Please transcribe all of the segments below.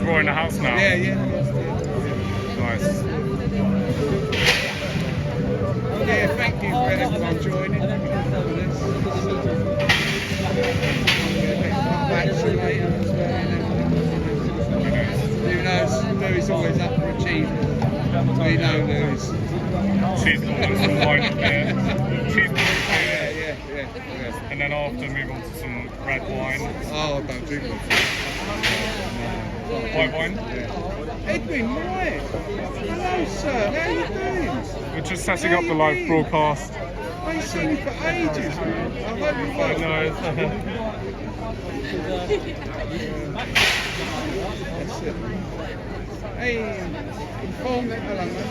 exploring the house now. Yeah, yeah. Nice. Yeah, thank you for everyone joining. Vaccinated as well. Who knows? Louis always up for achievement. We know Louis. She's got some wine here. She's got Yeah. and then after move on to some red wine. Oh, I don't drink it. White wine? Yeah. Edwin, right. Hello, sir. How are you doing? We're just setting up the live broadcast. I ain't seen you for ages, man. I hope you well. No. That's it. Hey, phone. Hello, man.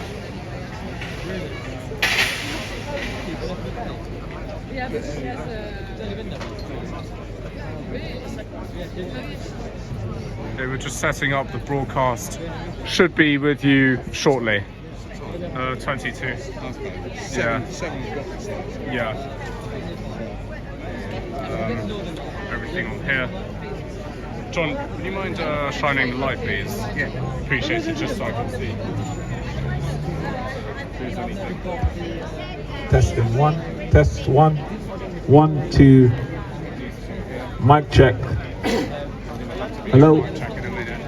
Okay, we're just setting up the broadcast. Should be with you shortly. 22. Okay. Yeah. 7 o'clock. Yeah. Everything on here. John, would you mind shining the light, please? Yeah. Appreciate it, just so I can see. If there's anything. Testing one, test one, 1, 2, mic check. Hello. Check in a minute.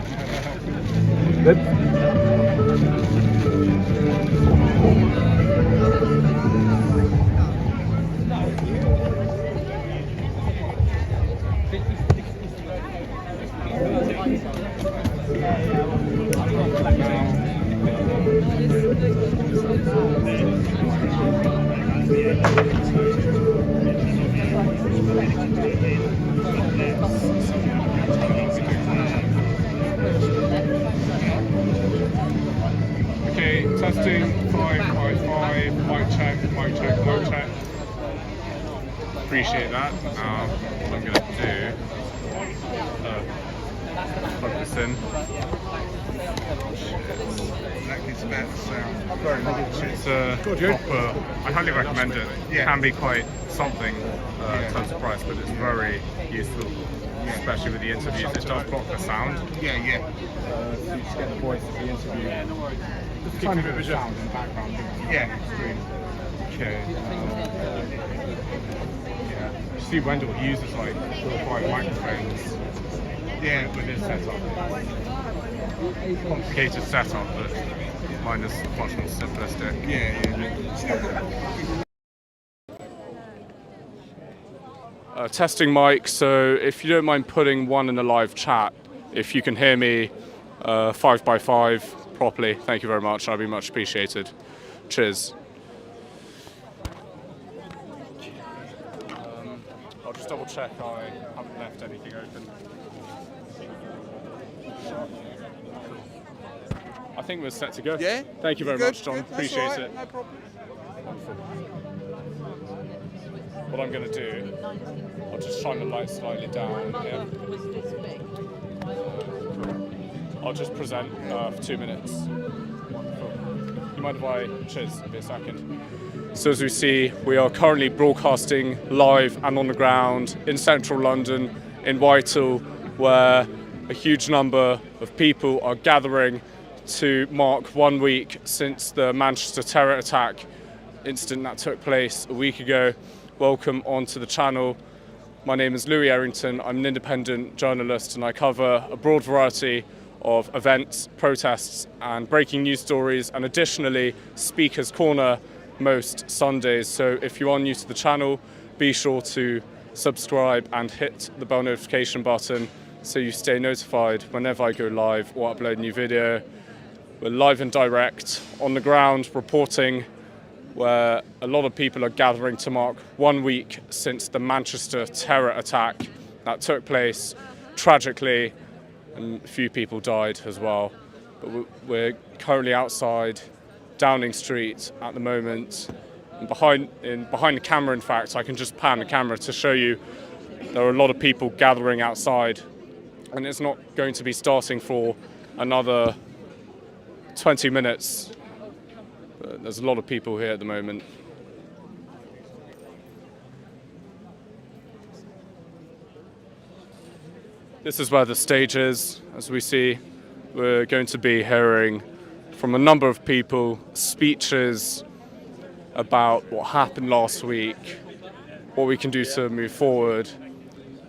Good. Okay, testing 555, mic check, mic check, mic check. Appreciate that. What I'm going to do, plug this in. It's about the sound. It's proper, I highly recommend it. It can be quite something in terms of price, but it's very useful, especially with the interviews. It does block the sound. Yeah. So you just get the voice of the interview. There's a tiny bit of sound in the background. Yeah. Okay. You see Wendell uses like 4 or 5 microphones with his setup. Complicated setup, but mine is much more simplistic. Testing mic, so if you don't mind putting one in the live chat, if you can hear me 5x5 properly, thank you very much, that'd be much appreciated. Cheers. I'll just double check I haven't left anything open. I think we're set to go. Yeah? Thank you very much, John. Good. Appreciate That's all it. right. No problem. Wonderful. What I'm going to do, I'll just shine the light slightly down here. I'll just present for 2 minutes. Wonderful. You mind if I cheers a second? So as we see, we are currently broadcasting live and on the ground in central London, in Whitehall, where a huge number of people are gathering to mark 1 week since the Manchester terror attack incident that took place a week ago. Welcome onto the channel. My name is Louis Errington. I'm an independent journalist and I cover a broad variety of events, protests and breaking news stories, and additionally Speaker's Corner most Sundays. So if you are new to the channel, be sure to subscribe and hit the bell notification button so you stay notified whenever I go live or upload a new video. We're live and direct on the ground reporting where a lot of people are gathering to mark 1 week since the Manchester terror attack that took place tragically, and a few people died as well. But we're currently outside Downing Street at the moment. And behind the camera, in fact, I can just pan the camera to show you there are a lot of people gathering outside, and it's not going to be starting for another 20 minutes. But there's a lot of people here at the moment. This is where the stage is, as we see. we're going to be hearing from a number of people speeches about what happened last week, what we can do to move forward,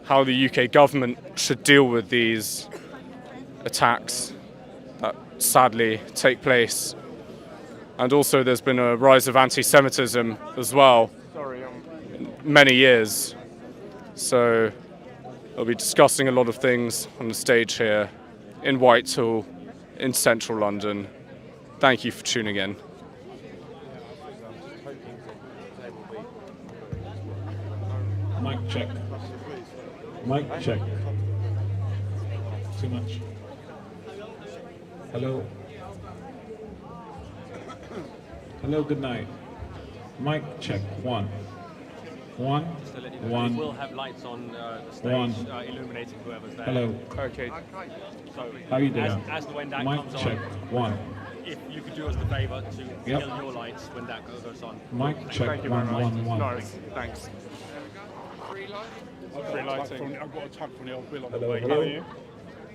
how the UK government should deal with these attacks that sadly take place. And also there's been a rise of anti-Semitism as well in many years. So I'll be discussing a lot of things on the stage here in Whitehall in central London. Thank you for tuning in. Mic check. Mic check. Too much. Hello. Hello, good night. Mic check. One. One. Just to let you know, One. we will have lights on the stage One. illuminating whoever's there. Hello. Okay. So How you doing? as and when that Mic comes check. on, One. if you could do us the favour to Yep. kill your lights when that goes on. Mic check. Thank you very One. much. One. One. Nice. Thanks. Free lighting. I've got a tug from the old Will on the Hello. way. How Hello. are you?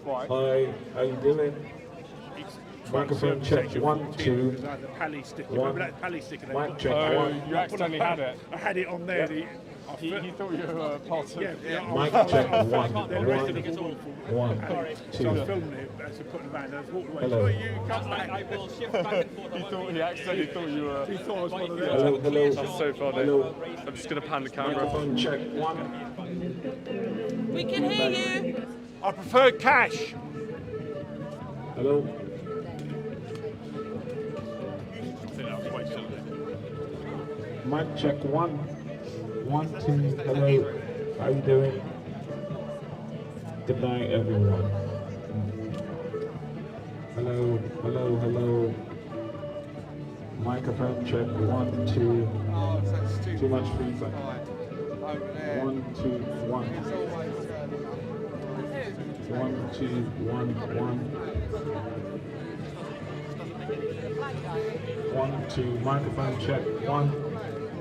Right. Hi. How you doing? Microphone check. One. Two. The pally sticker. One. Remember that pally sticker? Mic check. Oh, One. you accidentally had it. I had it on there. He thought you were part of it. Mic check. One. The rest of One. it was awful. One. So I was Two. filming it as I put the van. I was walking away. Hello. Oh, you come back. I will shift back and forth. He accidentally thought you were. He thought I was one of them. Hello. Hello. That's so funny. Hello. I'm just going to pan the camera. Microphone check. One. We can hear you. I prefer cash. Hello. Mic check. One. One. Two. Hello. How you doing? Good night, everyone. Hello. Hello. Hello. Microphone check. One. Two. Too much feedback. One. Two. One. One. Two. One. One. One. Two. Microphone check. One.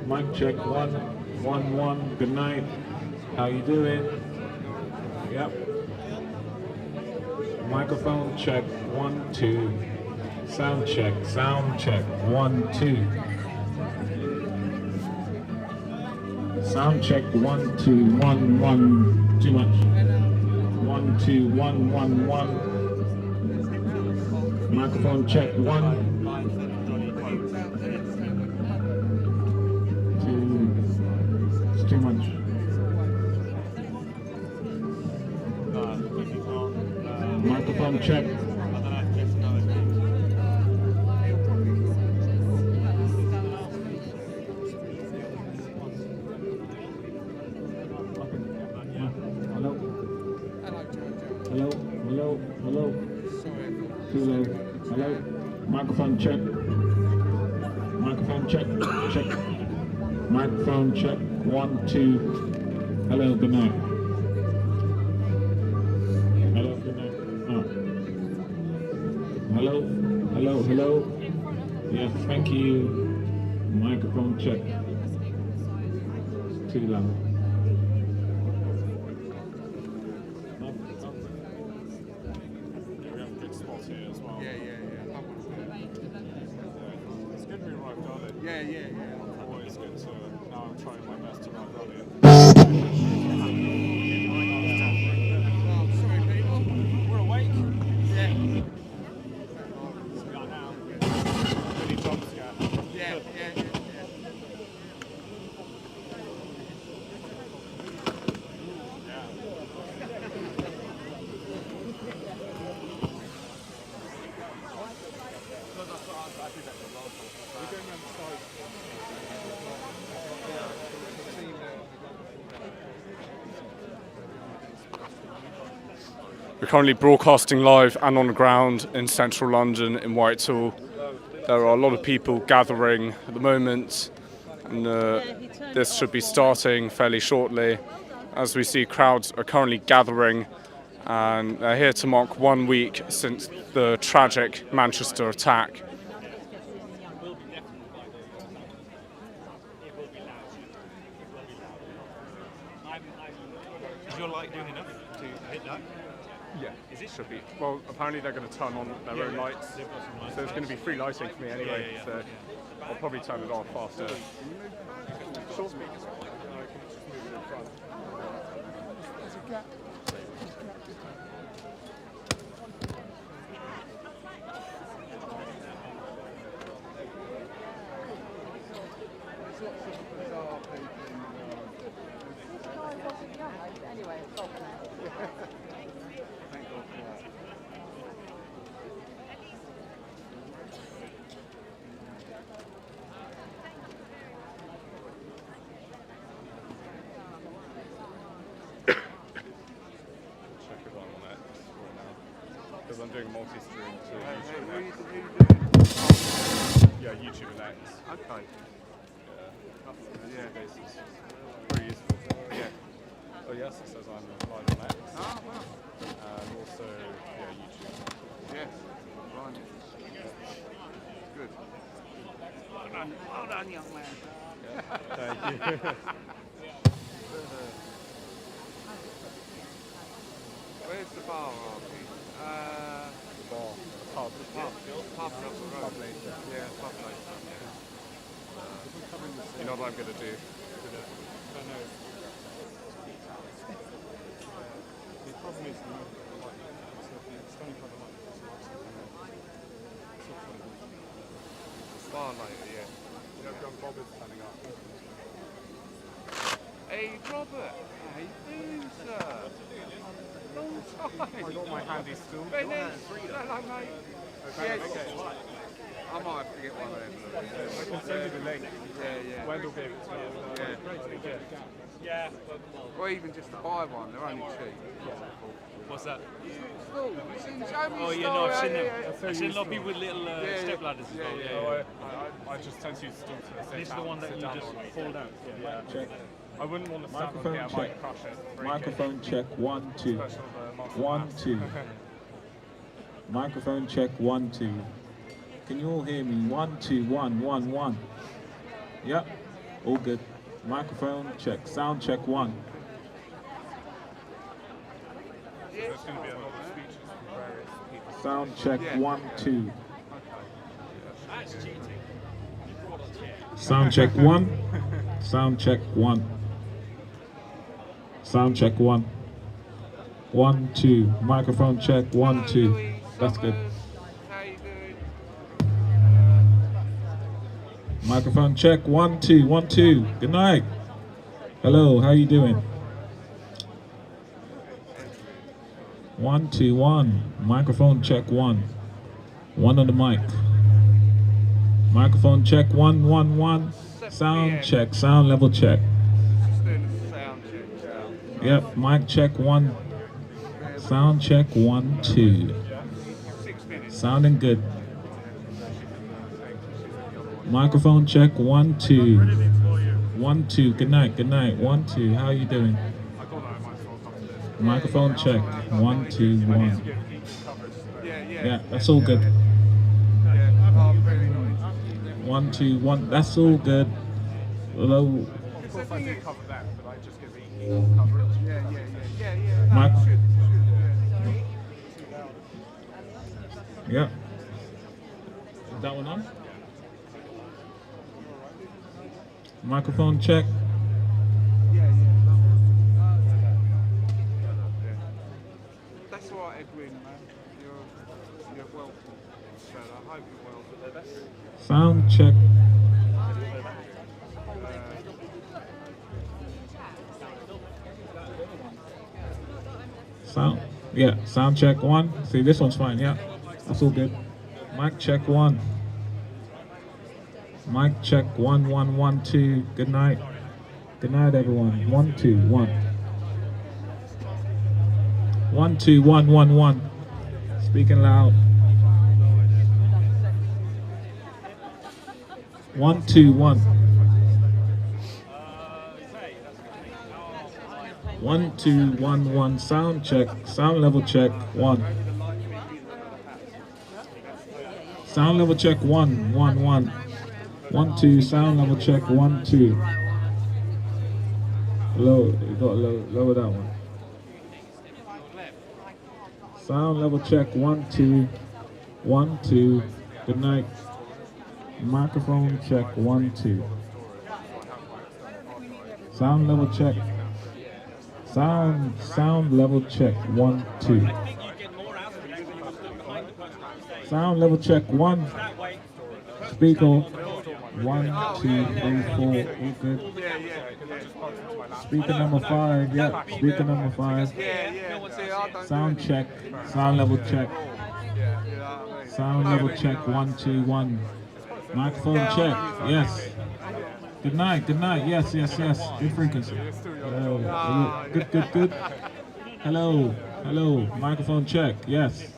Mic check. One. One. One. Good night. How you doing? Yep. Microphone check. One. Two. Sound check. Sound check. One. Two. Sound check. One. Two. One. One. Too much. One. Two. One. One. One. Microphone check. One. Two. It's too much. Microphone check. Hello. Hello. Hello. Hello. Too low. Hello. Microphone check. Microphone check. Check. Microphone check. One, two. Hello. Good night. Hello. Good night. Oh. Hello. Hello. Hello. Yes. Thank you. Microphone check. Too loud. We have a good spot here as well. Yeah. It's good we arrived early. Yeah. Always good to. Now I'm trying my best to arrive early. Sorry, people. We're awake. Yeah. We are now. Mini jump scare. Yeah. We're currently broadcasting live and on the ground in central London in Whitehall. There are a lot of people gathering at the moment, and this should be starting fairly shortly. As we see, crowds are currently gathering, and they're here to mark 1 week since the tragic Manchester attack. Is your light doing enough to hit that? Yeah. Is it? should be. Well, apparently they're going to turn on their own lights, so it's going to be free lighting for me anyway. So I'll probably turn it off after. Short speakers. Anyway, it's off now. Thank God for that. Check it on that right now because I'm doing multi-stream to YouTube Who Next. you doing? Yeah, YouTube and X. Okay. Yeah, basis. Pretty useful. Yeah. Oh yes, it says I'm live on X. Oh, wow. And also, yeah, YouTube. Yes. Right. Good. Well done, young man. Thank you. Where's the bar, Archie? Bar. Pub. Pub up the road. Pub later. Yeah, pub later. You know what I'm going to do? Bar later, yeah. You know, John Bob is turning up. Hey, Robert. How you doing, sir? Long time. I got my handy stool. Hello, mate. Yes. I might have to get one of them. I can send you the link. Yeah. Wendell gave it to me. Yeah. Or even just to buy one, they're only cheap. What's that? Oh, you seen the show me Oh, yeah, no, I've seen them. so I've seen a lot of useful. people with little step ladders as well. Yeah. I just tend to use stool to sit This is the down- one that sit you down just on. fall down. Yeah. Check. I wouldn't want to stand on Microphone here, I check. might crush it. Break Microphone check 1 2. Special the master 1 maths. 2. Microphone check 1 2. Can you all hear me? 1 2 1 1 1. Yep. All good. Microphone check. Sound check 1. There's going to be a lot of speeches from various people. Sound check 1 2. Sound check 1. Sound check 1. Sound check 1. 1 2. Microphone check 1 2. That's good. How you doing? Microphone check 1 2 1 2. Good night. Hello, how you doing? 1 2 1. Microphone check 1. 1 on the mic. Microphone check 1 1 1. Sound check. Sound level check. Just doing the sound check. Yep. Mic check 1. Sound check 1 2. 6 minutes. Sounding good. Microphone check 1 2. 1 2. Good night. Good night. 1 2. How you doing? I thought I might as well come to this. Microphone check 1 2 1. Give each coverage. Yeah, that's all good. Yeah, I'm really not interested. 1 2 1. That's all good. Hello. Of course I do cover that, but I just give equal coverage. Yeah. No, Mic- you should. Yeah. Is that one on? Microphone check. Yeah. That's all right, Edwin, man. You're welcome. So I hope you're well. Sound check. Sound. Yeah. Sound check 1. See, this one's fine. Yeah. That's all good. Mic check 1. Mic check 1 1 1 2. Good night. Good night, everyone. 1 2 1. 1 2 1 1 1. Speaking loud. 1 2 1. 1 2 1 1. Sound check. Sound level check 1. Sound level check 1 1 1. 1 2. Sound level check 1 2. Low. You got lower that one. Sound level check 1 2 1 2. Good night. Microphone check 1 2. Sound level check. Sound level check 1 2. Sound level check 1. Speaker 1 2 3 4. All good. Speaker number 5. Yep. Speaker number 5. Sound check. Sound level check. Sound level check 1 2 1. Microphone check. Yes. Good night. Good night. Yes. Yes. Yes. Good frequency. Good. Good. Good. Hello. Hello. Microphone check. Yes.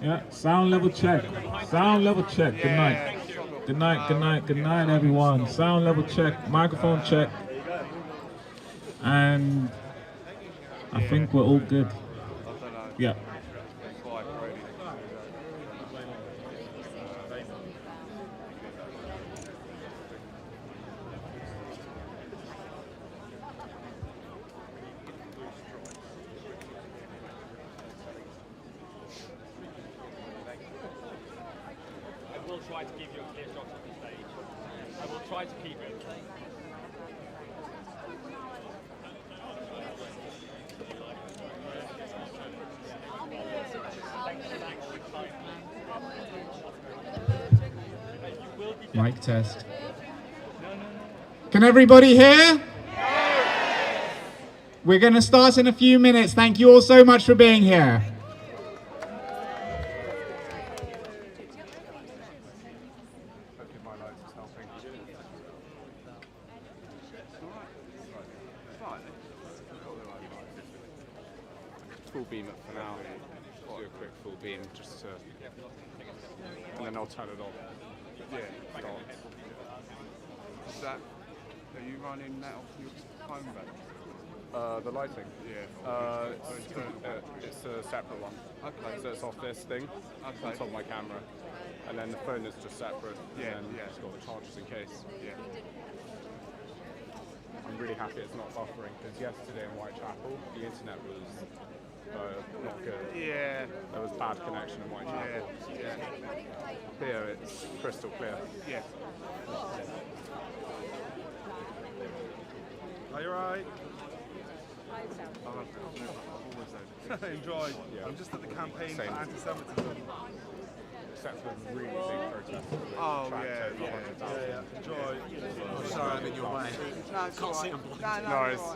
Yeah. Sound level check. Sound level check. Good night. Good night. Good night. Good night, everyone. Sound level check. Microphone check. And I think we're all good. Yeah. I will try to give you a clear shot on the stage. I will try to keep it. Mic test. Can everybody hear? We're going to start in a few minutes. Thank you all so much for being here. Full beam it for now. Do a quick full beam just to, and then I'll turn it off. Yeah. Is that, are you running that off your phone back? The lighting? Yeah. It's a separate one. Okay. So it's off this thing on top of my camera, and then the phone is just separate. Yeah, And then yeah. it's got the chargers in case. Yeah. I'm really happy it's not buffering because yesterday in Whitechapel the internet was not good. Yeah. There was bad connection in Whitechapel. Yeah. Here it's crystal clear. Yeah. Are you alright? Enjoy. Yeah. I'm just at the campaign Same. for anti-Semitism. Except for really big protests. with Oh, tractors, yeah. 100,000. Enjoy. Sorry, I'm in your way. No, it's all right. No, it's,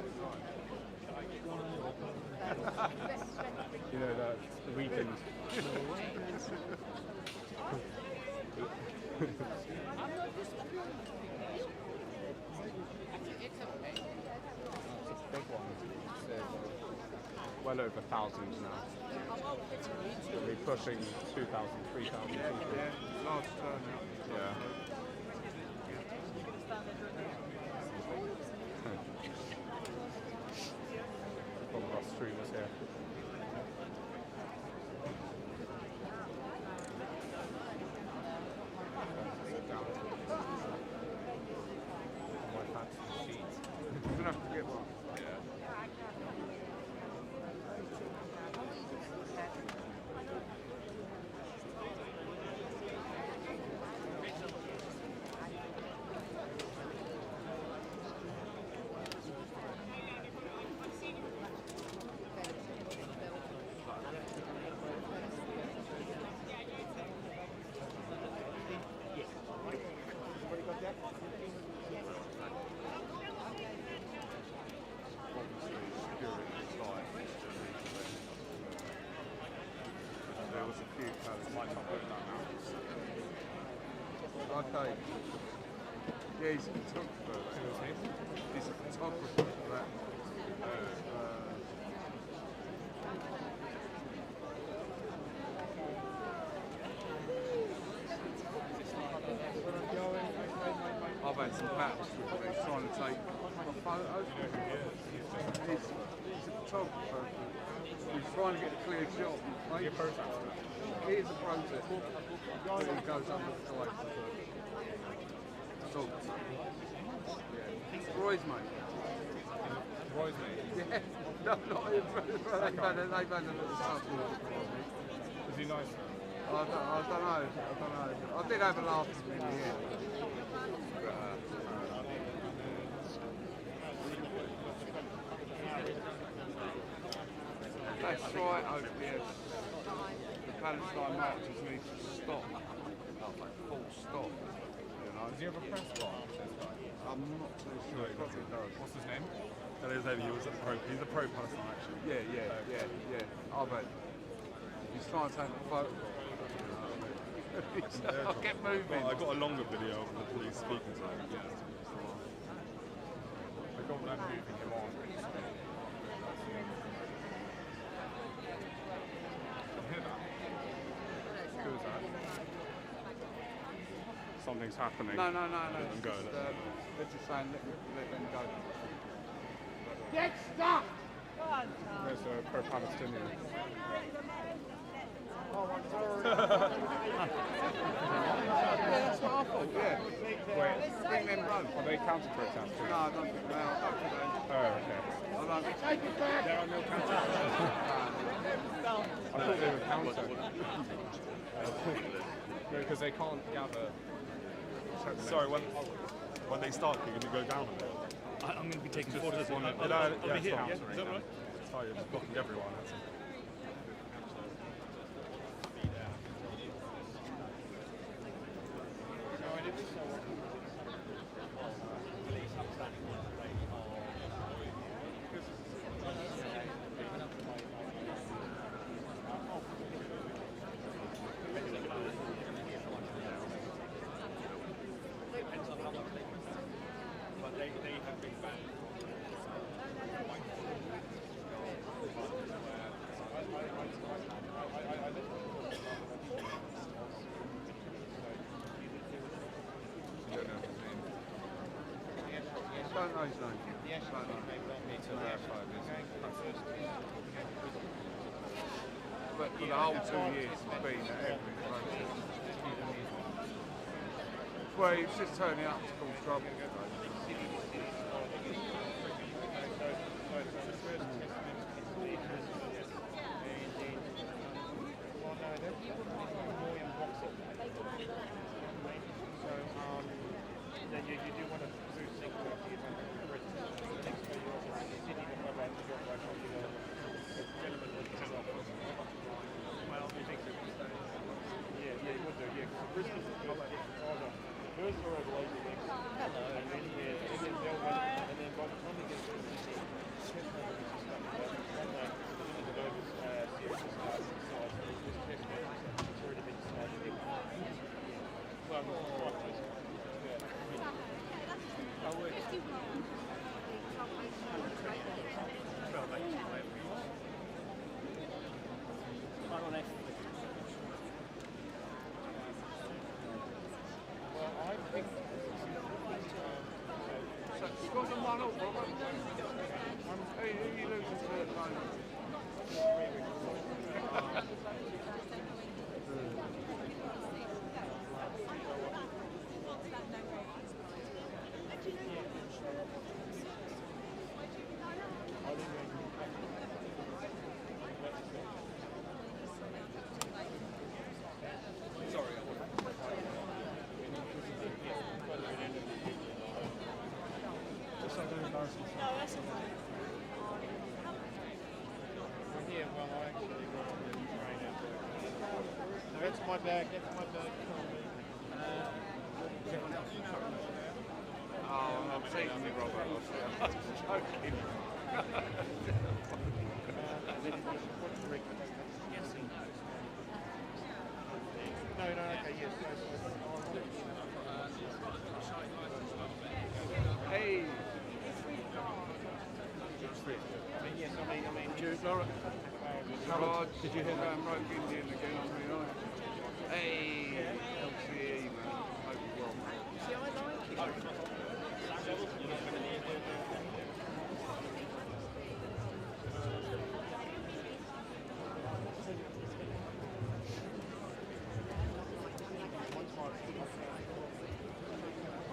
you know, the weekend. Big one. Well over 1,000 now. We'll be pushing 2,000, 3,000 people. Yeah, large turnout. Yeah. One of our streamers here. My fancy sheets. You're gonna have to get one. There was a few colours. Might not work that now. Okay. Yeah, he's a photographer. He's a photographer for that. I've had some maps with me trying to take my photos. He's a photographer. He's trying to get a clear shot. He is a protest. He goes under the guise of a photographer. Yeah. Roy's mate. Surprise me. Yeah, no, not him. They've had a little something on me. Is he nice? I don't know. I did have a laugh at him in the end. That's right, yes. The Palestine marches need to stop. Full stop. You know? Does he have a press bar? I'm not too sure. He probably does. What's his name? That is he was he's a pro Palestine actually. Yeah. I bet. He's trying to take a photo. I'll get moving. I got a longer video of the police speaking to him. I got that moving him on. Hear that? Who is that? Something's happening. No. them go, Just, they're just saying let them go. There's a pro-Palestinian. That's what I thought, yeah. Wait, Bring them home. are they counter-protesters? No, I don't think they are. Oh, okay. I don't think take it back. They're on your counter. I thought they were counter. Because they can't gather. Sorry, when they start, you're going to go down a bit. I'm going to be taking photos on it. Yeah, here. yeah, Is that right? it's fine, you're just blocking everyone. That's it. But they have been banned. I don't know his name. Don't know. Need to verify this. But for the whole 2 years he's been at every protest. Well, he was just turning up to cause trouble. Then you do want to boost things up to your Britain. Next year you're also Sydney, the mobile to your right, gentlemen will come off. Well, you think so? Yeah, you would do, yeah, because Brisbane's either first or overloaded next. Hello. And then, yeah, and then Melbourne, and then by the time you get to Sydney, it's already been decided. Well, I think So you've got them 1-0, Robert. Who are you losing to at the moment? yeah, well, I actually got on the train at no, that's my bag, Oh, I'm teasing you, Robert. I'm joking. No, okay, yes. Hey! Yes, I mean, Jude, Laura. Did you hear that Rogue Indian again on the night? Hey! LCE, man. Hope you're well, man. see, I like it.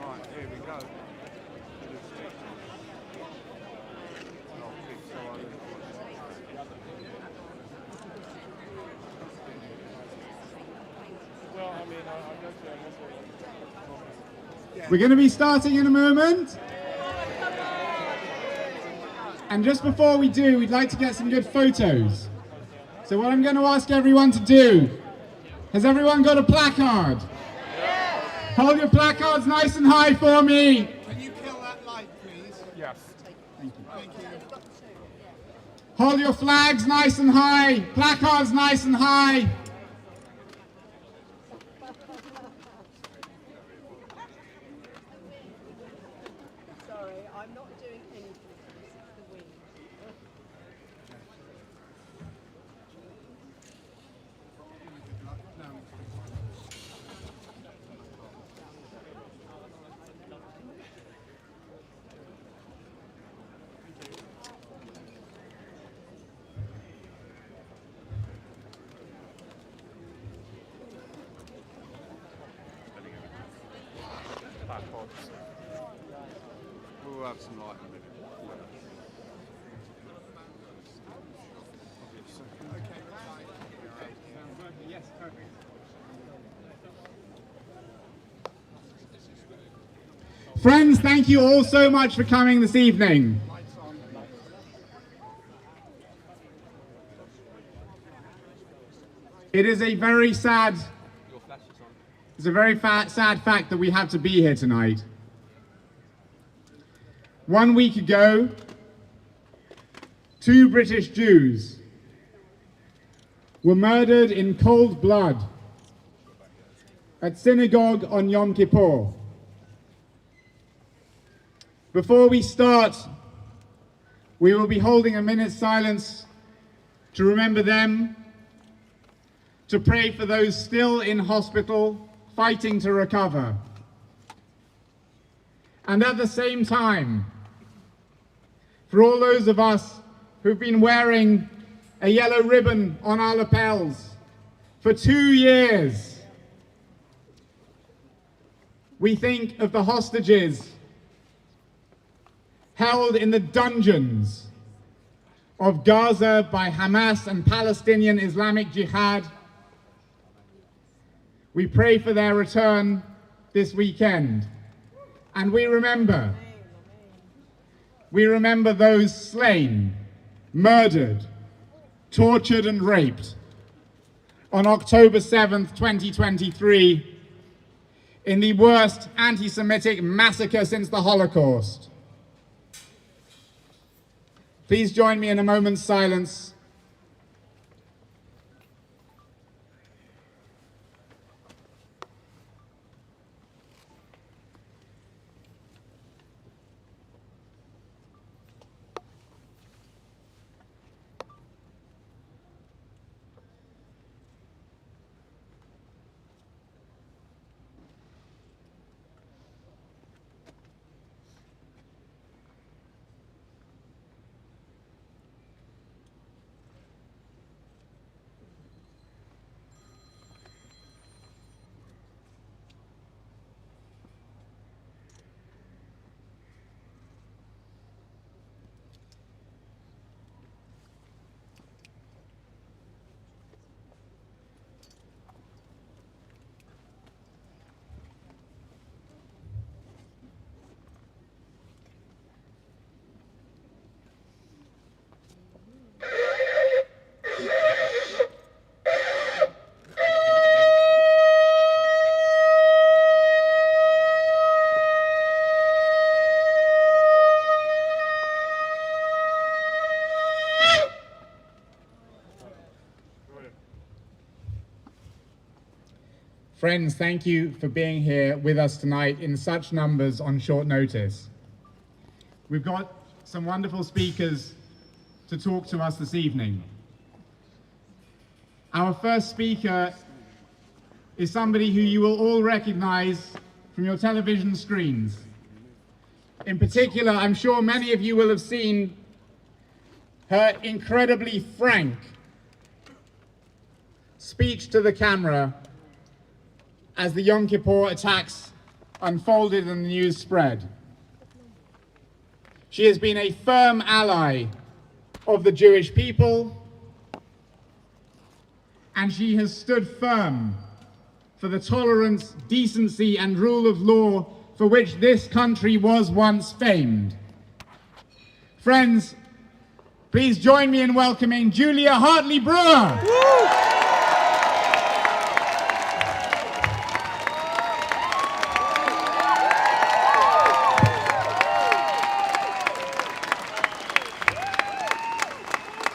Alright, here we go. We're going to be starting in a moment. And just before we do, we'd like to get some good photos. So what I'm going to ask everyone to do, has everyone got a placard? Yes. Hold your placards nice and high for me. Can you kill that light, please? Yes. Thank you. Hold your flags nice and high, placards nice and high. Sorry, I'm not doing anything. It's the wind. We'll have some light in a minute. Yes, perfect. Friends, thank you all so much for coming this evening. It is a very sad, sad fact that we have to be here tonight. 1 week ago, 2 British Jews were murdered in cold blood at synagogue on Yom Kippur. Before we start, we will be holding a minute's silence to remember them, to pray for those still in hospital, fighting to recover. And at the same time, for all those of us who've been wearing a yellow ribbon on our lapels for 2 years, we think of the hostages held in the dungeons of Gaza by Hamas and Palestinian Islamic Jihad. We pray for their return this weekend. And we remember those slain, murdered, tortured and raped on October 7th, 2023, in the worst anti-Semitic massacre since the Holocaust. Please join me in a moment's silence. Friends, thank you for being here with us tonight in such numbers on short notice. We've got some wonderful speakers to talk to us this evening. Our first speaker is somebody who you will all recognize from your television screens. In particular, I'm sure many of you will have seen her incredibly frank speech to the camera as the Yom Kippur attacks unfolded and the news spread. She has been a firm ally of the Jewish people, and she has stood firm for the tolerance, decency, and rule of law for which this country was once famed. Friends, please join me in welcoming Julia Hartley-Brewer.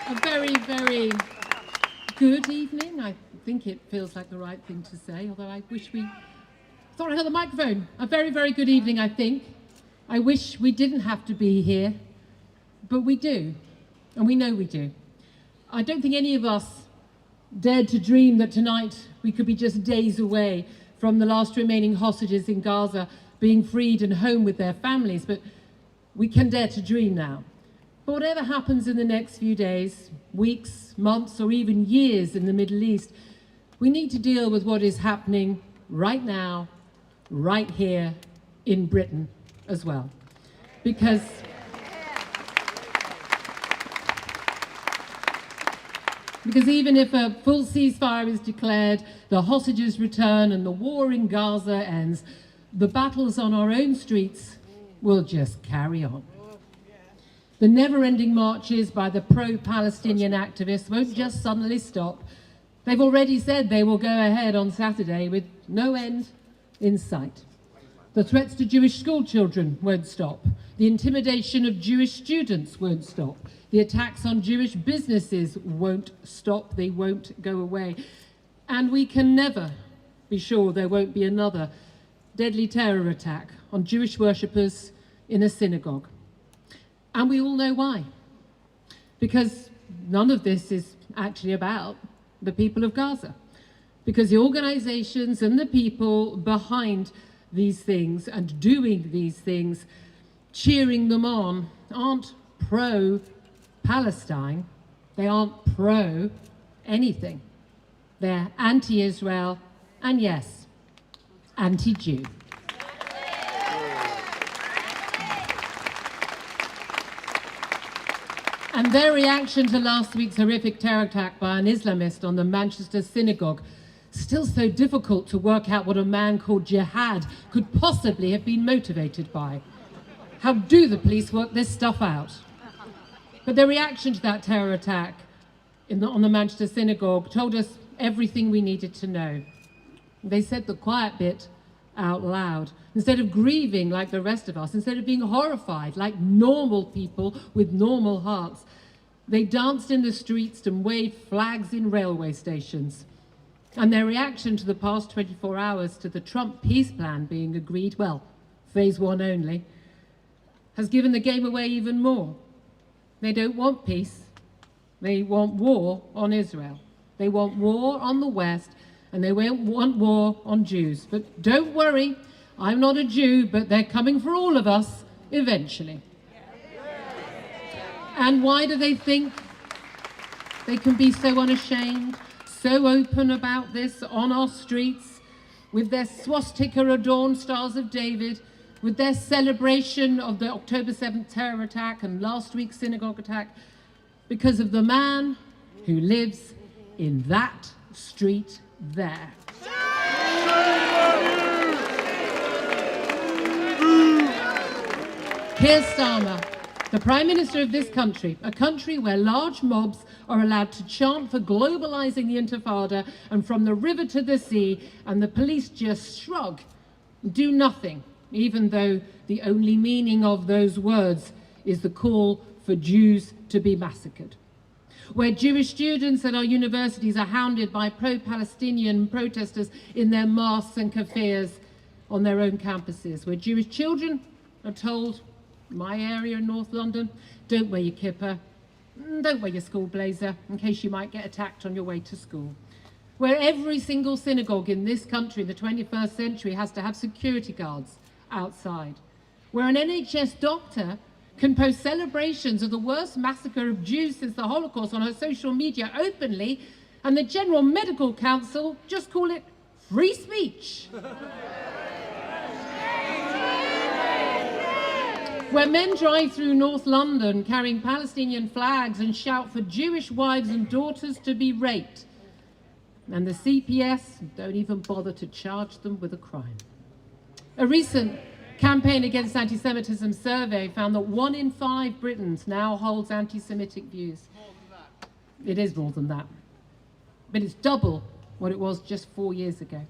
A very, very good evening. I think it feels like the right thing to say, although I wish we thought I had the microphone. A very, very good evening, I think. I wish we didn't have to be here, but we do, and we know we do. I don't think any of us dared to dream that tonight we could be just days away from the last remaining hostages in Gaza being freed and home with their families, but we can dare to dream now. But whatever happens in the next few days, weeks, months, or even years in the Middle East, we need to deal with what is happening right now, right here in Britain as well. Because even if a full ceasefire is declared, the hostages return and the war in Gaza ends, the battles on our own streets will just carry on. The never-ending marches by the pro-Palestinian activists won't just suddenly stop. They've already said they will go ahead on Saturday with no end in sight. The threats to Jewish school children won't stop. The intimidation of Jewish students won't stop. The attacks on Jewish businesses won't stop. They won't go away. And we can never be sure there won't be another deadly terror attack on Jewish worshippers in a synagogue. And we all know why. Because none of this is actually about the people of Gaza. Because the organizations and the people behind these things and doing these things, cheering them on, aren't pro-Palestine. They aren't pro-anything. They're anti-Israel and, yes, anti-Jew. And their reaction to last week's horrific terror attack by an Islamist on the Manchester synagogue, still so difficult to work out what a man called Jihad could possibly have been motivated by. How do the police work this stuff out? But their reaction to that terror attack on the Manchester synagogue told us everything we needed to know. They said the quiet bit out loud. Instead of grieving like the rest of us, instead of being horrified like normal people with normal hearts, they danced in the streets and waved flags in railway stations. And their reaction to the past 24 hours to the Trump peace plan being agreed, well, phase one only, has given the game away even more. They don't want peace. They want war on Israel. They want war on the West, and they won't want war on Jews. But don't worry, I'm not a Jew, but they're coming for all of us eventually. And why do they think they can be so unashamed, so open about this on our streets, with their swastika-adorned Stars of David, with their celebration of the October 7th terror attack and last week's synagogue attack? Because of the man who lives in that street there. Keir Starmer, the Prime Minister of this country, a country where large mobs are allowed to chant for globalizing the Intifada and from the river to the sea, and the police just shrug, do nothing, even though the only meaning of those words is the call for Jews to be massacred. Where Jewish students at our universities are hounded by pro-Palestinian protesters in their mosques and cafes on their own campuses. Where Jewish children are told, my area in North London, don't wear your kippah, don't wear your school blazer in case you might get attacked on your way to school. Where every single synagogue in this country in the 21st century has to have security guards outside. Where an NHS doctor can post celebrations of the worst massacre of Jews since the Holocaust on her social media openly, and the General Medical Council just call it free speech. Where men drive through North London carrying Palestinian flags and shout for Jewish wives and daughters to be raped. And the CPS don't even bother to charge them with a crime. A recent Campaign Against Anti-Semitism survey found that 1 in 5 Britons now holds anti-Semitic views. It is more than that. But it's double what it was just 4 years ago.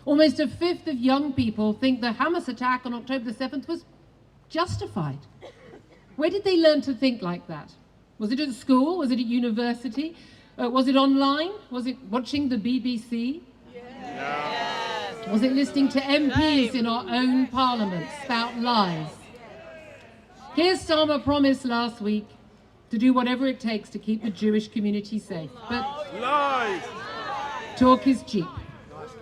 Almost a fifth of young people think the Hamas attack on October the 7th was justified. Where did they learn to think like that? Was it at school? Was it at university? Was it online? Was it watching the BBC? Yes. Was it listening to MPs in our own parliament spout lies? Keir Starmer promised last week to do whatever it takes to keep the Jewish community safe. But Lies! talk is cheap.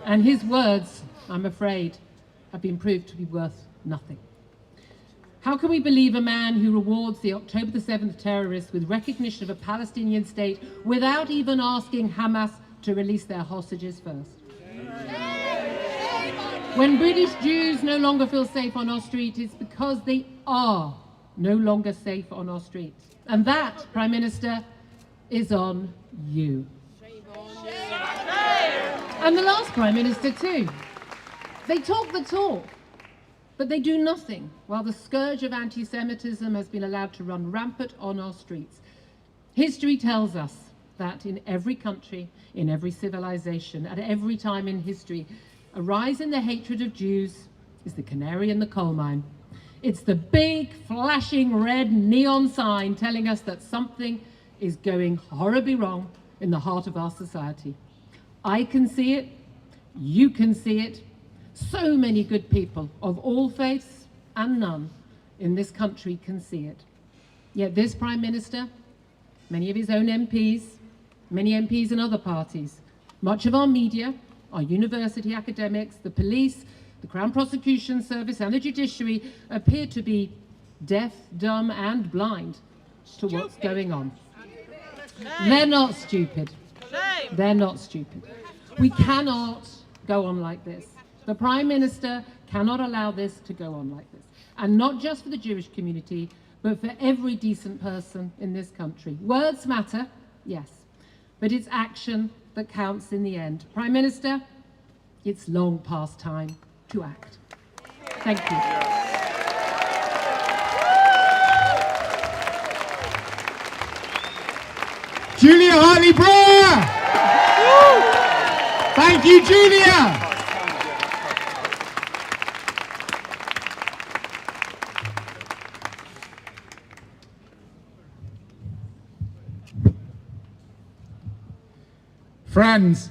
And his words, I'm afraid, have been proved to be worth nothing. How can we believe a man who rewards the October the 7th terrorists with recognition of a Palestinian state without even asking Hamas to release their hostages first? When British Jews no longer feel safe on our streets, it's because they are no longer safe on our streets. And that, Prime Minister, is on you. And the last Prime Minister too. They talk the talk, but they do nothing while the scourge of anti-Semitism has been allowed to run rampant on our streets. History tells us that in every country, in every civilization, at every time in history, a rise in the hatred of Jews is the canary in the coal mine. It's the big, flashing red neon sign telling us that something is going horribly wrong in the heart of our society. I can see it, you can see it. So many good people of all faiths and none in this country can see it. Yet this Prime Minister, many of his own MPs, many MPs in other parties, much of our media, our university academics, the police, the Crown Prosecution Service and the judiciary appear to be deaf, dumb and blind to what's going on. They're not stupid. They're not stupid. We cannot go on like this. The Prime Minister cannot allow this to go on like this. And not just for the Jewish community, but for every decent person in this country. Words matter, yes, but it's action that counts in the end. Prime Minister, it's long past time to act. Thank you. Julia Hartley-Brewer! Thank you, Julia! Friends,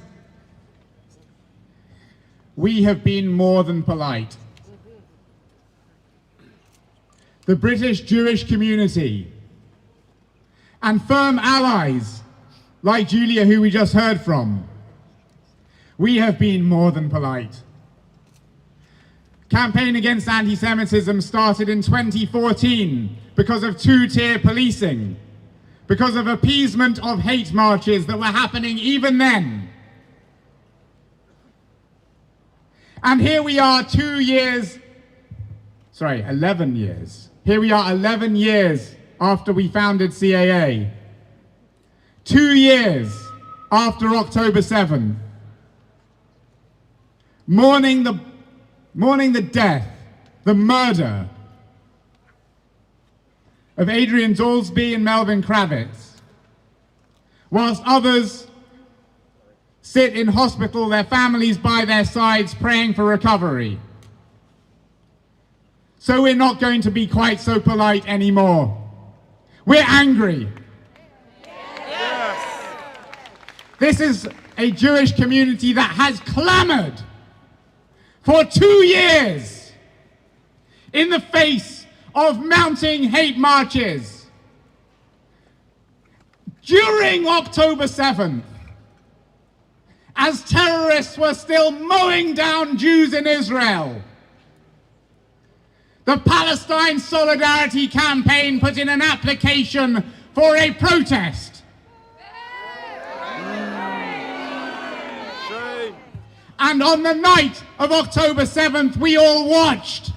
we have been more than polite. The British Jewish community and firm allies like Julia, who we just heard from, we have been more than polite. Campaign Against Anti-Semitism started in 2014 because of two-tier policing, because of appeasement of hate marches that were happening even then. And here we are 11 years. Here we are 11 years after we founded CAA. 2 years after October 7th. Mourning the death, the murder of Adrian Daulsby and Melvin Kravitz, whilst others sit in hospital, their families by their sides praying for recovery. So we're not going to be quite so polite anymore. We're angry. Yes. This is a Jewish community that has clamored for 2 years in the face of mounting hate marches. During October 7th, as terrorists were still mowing down Jews in Israel, the Palestine Solidarity Campaign put in an application for a protest. And on the night of October 7th, we all watched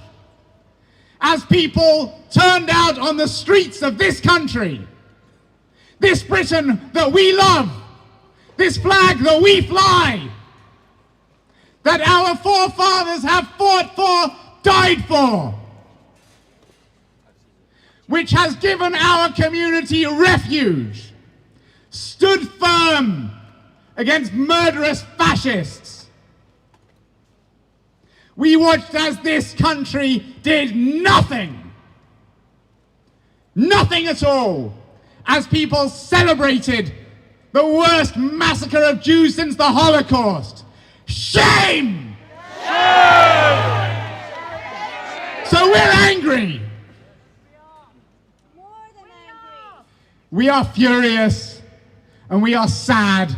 as people turned out on the streets of this country, this Britain that we love, this flag that we fly, that our forefathers have fought for, died for, which has given our community refuge, stood firm against murderous fascists. We watched as this country did nothing, nothing at all, as people celebrated the worst massacre of Jews since the Holocaust. Shame! Shame! So we're angry. We are furious and we are sad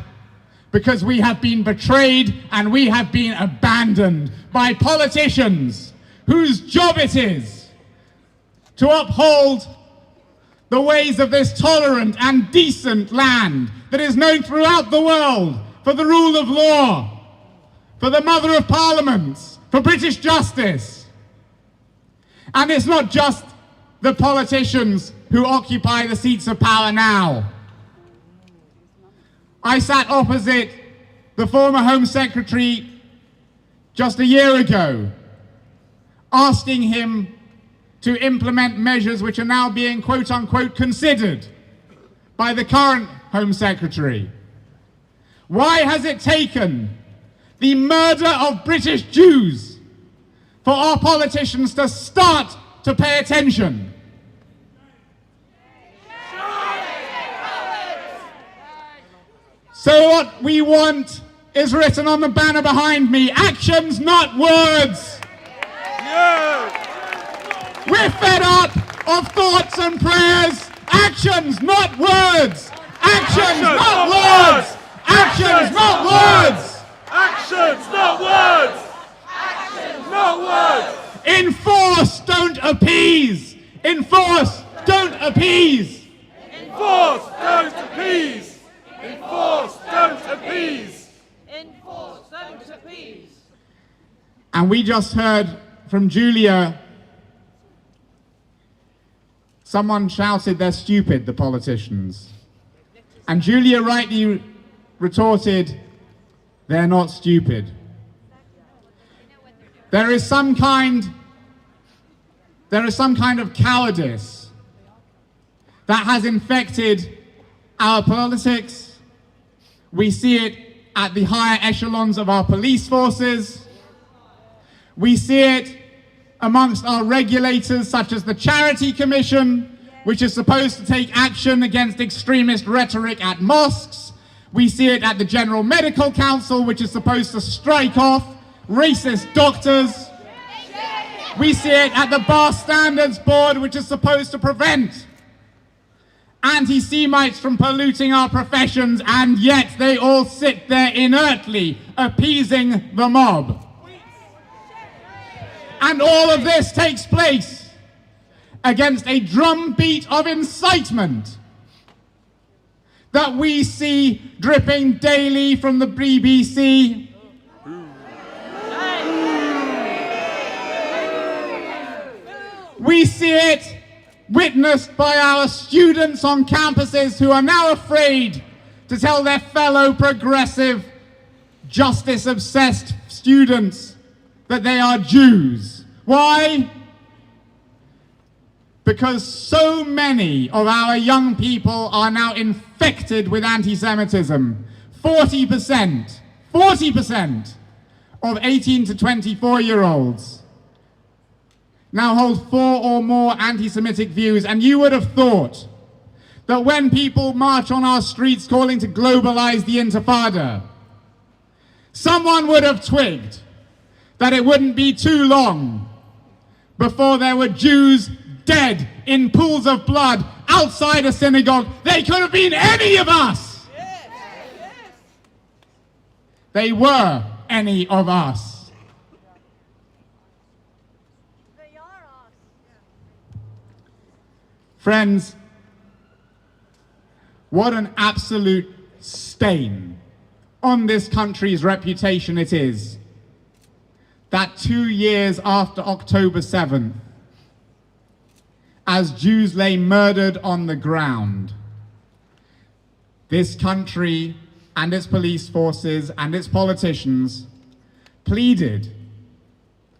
because we have been betrayed and we have been abandoned by politicians whose job it is to uphold the ways of this tolerant and decent land that is known throughout the world for the rule of law, for the mother of parliaments, for British justice. And it's not just the politicians who occupy the seats of power now. I sat opposite the former Home Secretary just a year ago, asking him to implement measures which are now being quote-unquote considered by the current Home Secretary. Why has it taken the murder of British Jews for our politicians to start to pay attention? So what we want is written on the banner behind me: actions, not words. We're fed up of thoughts and prayers. Actions, not words. Actions, not words. Actions, not words. Actions, not words. Actions, not words. Enforce, don't appease. Enforce, don't appease. Enforce, don't appease. Enforce, don't appease. Enforce, don't appease. And we just heard from Julia, someone shouted they're stupid, the politicians. And Julia rightly retorted, they're not stupid. There is some kind of cowardice that has infected our politics. We see it at the higher echelons of our police forces. We see it amongst our regulators, such as the Charity Commission, which is supposed to take action against extremist rhetoric at mosques. We see it at the General Medical Council, which is supposed to strike off racist doctors. We see it at the Bar Standards Board, which is supposed to prevent anti-Semites from polluting our professions, and yet they all sit there inertly appeasing the mob. And all of this takes place against a drumbeat of incitement that we see dripping daily from the BBC. We see it witnessed by our students on campuses who are now afraid to tell their fellow progressive, justice-obsessed students that they are Jews. Why? Because so many of our young people are now infected with anti-Semitism. 40% of 18 to 24-year-olds now hold 4 or more anti-Semitic views, and you would have thought that when people march on our streets calling to globalize the Intifada, someone would have twigged that it wouldn't be too long before there were Jews dead in pools of blood outside a synagogue. They could have been any of us. They were any of us. Friends, what an absolute stain on this country's reputation it is that 2 years after October 7th, as Jews lay murdered on the ground, this country and its police forces and its politicians pleaded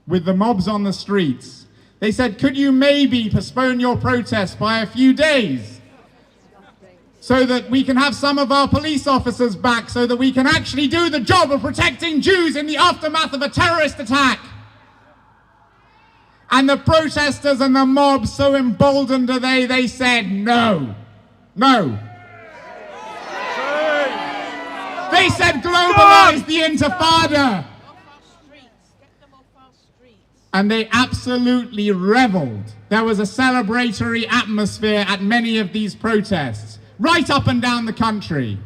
with the mobs on the streets. They said, could you maybe postpone your protest by a few days so that we can have some of our police officers back, so that we can actually do the job of protecting Jews in the aftermath of a terrorist attack? And the protesters and the mob, so emboldened are they said no. No. They said globalize the Intifada. And they absolutely reveled. There was a celebratory atmosphere at many of these protests, right up and down the country.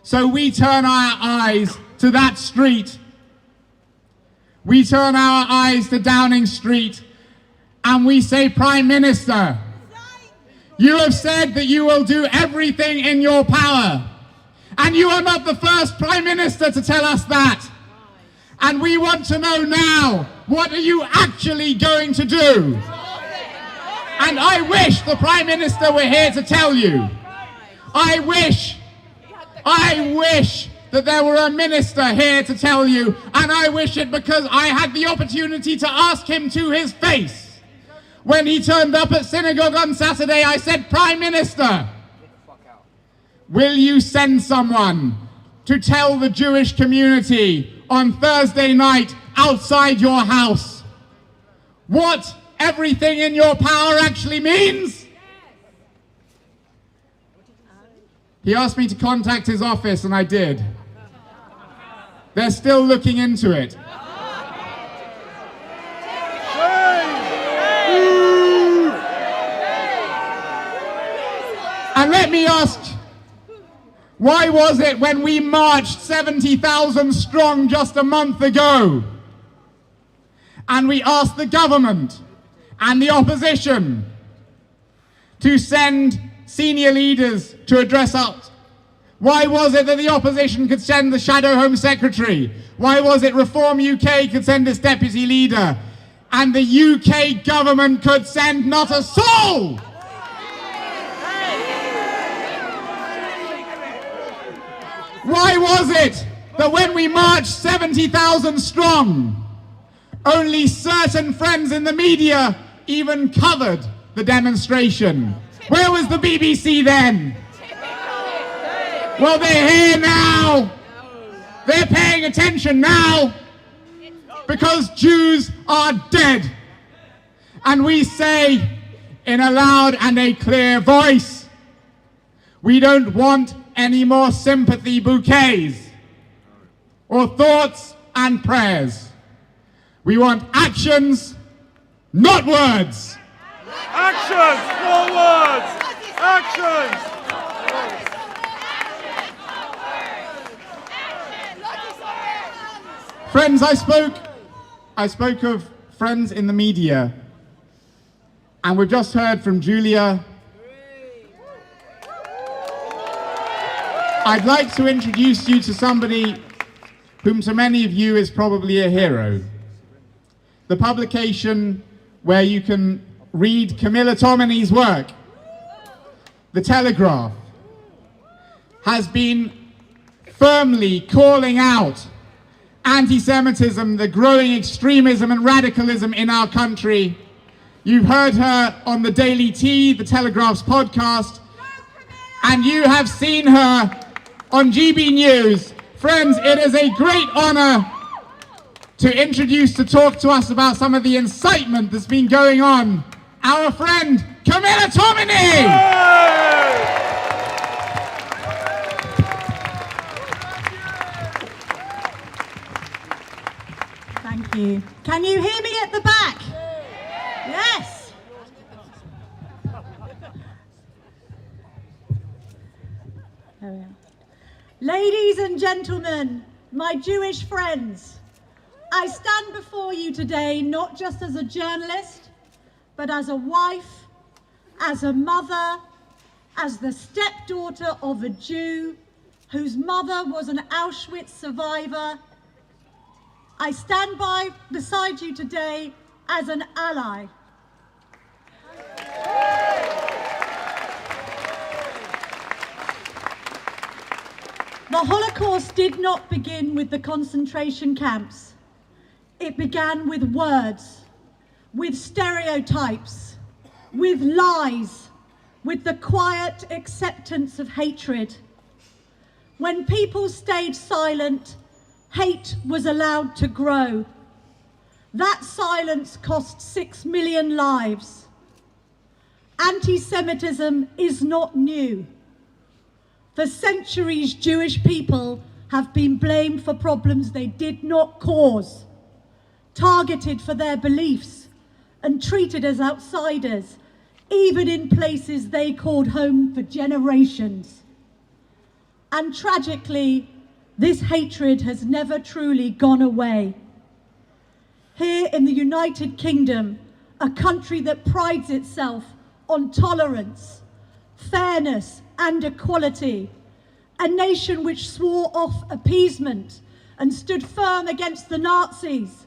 So we turn our eyes to that street. We turn our eyes to Downing Street, and we say, Prime Minister, you have said that you will do everything in your power. And you are not the first Prime Minister to tell us that. And we want to know now, what are you actually going to do? And I wish the Prime Minister were here to tell you. I wish that there were a minister here to tell you, and I wish it because I had the opportunity to ask him to his face. When he turned up at synagogue on Saturday, I said, Prime Minister, will you send someone to tell the Jewish community on Thursday night outside your house what everything in your power actually means? He asked me to contact his office, and I did. They're still looking into it. And let me ask, why was it when we marched 70,000 strong just a month ago, and we asked the government and the opposition to send senior leaders to address us? Why was it that the opposition could send the Shadow Home Secretary? Why was it Reform UK could send its deputy leader, and the UK government could send not a soul? Why was it that when we marched 70,000 strong, only certain friends in the media even covered the demonstration? Where was the BBC then? Well, they're here now. They're paying attention now, because Jews are dead. And we say in a loud and a clear voice, we don't want any more sympathy bouquets or thoughts and prayers. We want actions, not words. Actions, not words. Actions. Friends, I spoke of friends in the media, and we've just heard from Julia. I'd like to introduce you to somebody whom to many of you is probably a hero. The publication where you can read Camilla Tominey's work, The Telegraph, has been firmly calling out anti-Semitism, the growing extremism and radicalism in our country. You've heard her on the Daily Tea, The Telegraph's podcast, and you have seen her on GB News. Friends, it is a great honor to talk to us about some of the incitement that's been going on, our friend Camilla Tominey! Thank you. Can you hear me at the back? Yes. There we are. Ladies and gentlemen, my Jewish friends, I stand before you today not just as a journalist, but as a wife, as a mother, as the stepdaughter of a Jew whose mother was an Auschwitz survivor. I stand beside you today as an ally. The Holocaust did not begin with the concentration camps. It began with words, with stereotypes, with lies, with the quiet acceptance of hatred. When people stayed silent, hate was allowed to grow. That silence cost 6 million lives. Anti-Semitism is not new. For centuries, Jewish people have been blamed for problems they did not cause, targeted for their beliefs, and treated as outsiders, even in places they called home for generations. And tragically, this hatred has never truly gone away. Here in the United Kingdom, a country that prides itself on tolerance, fairness, and equality, a nation which swore off appeasement and stood firm against the Nazis,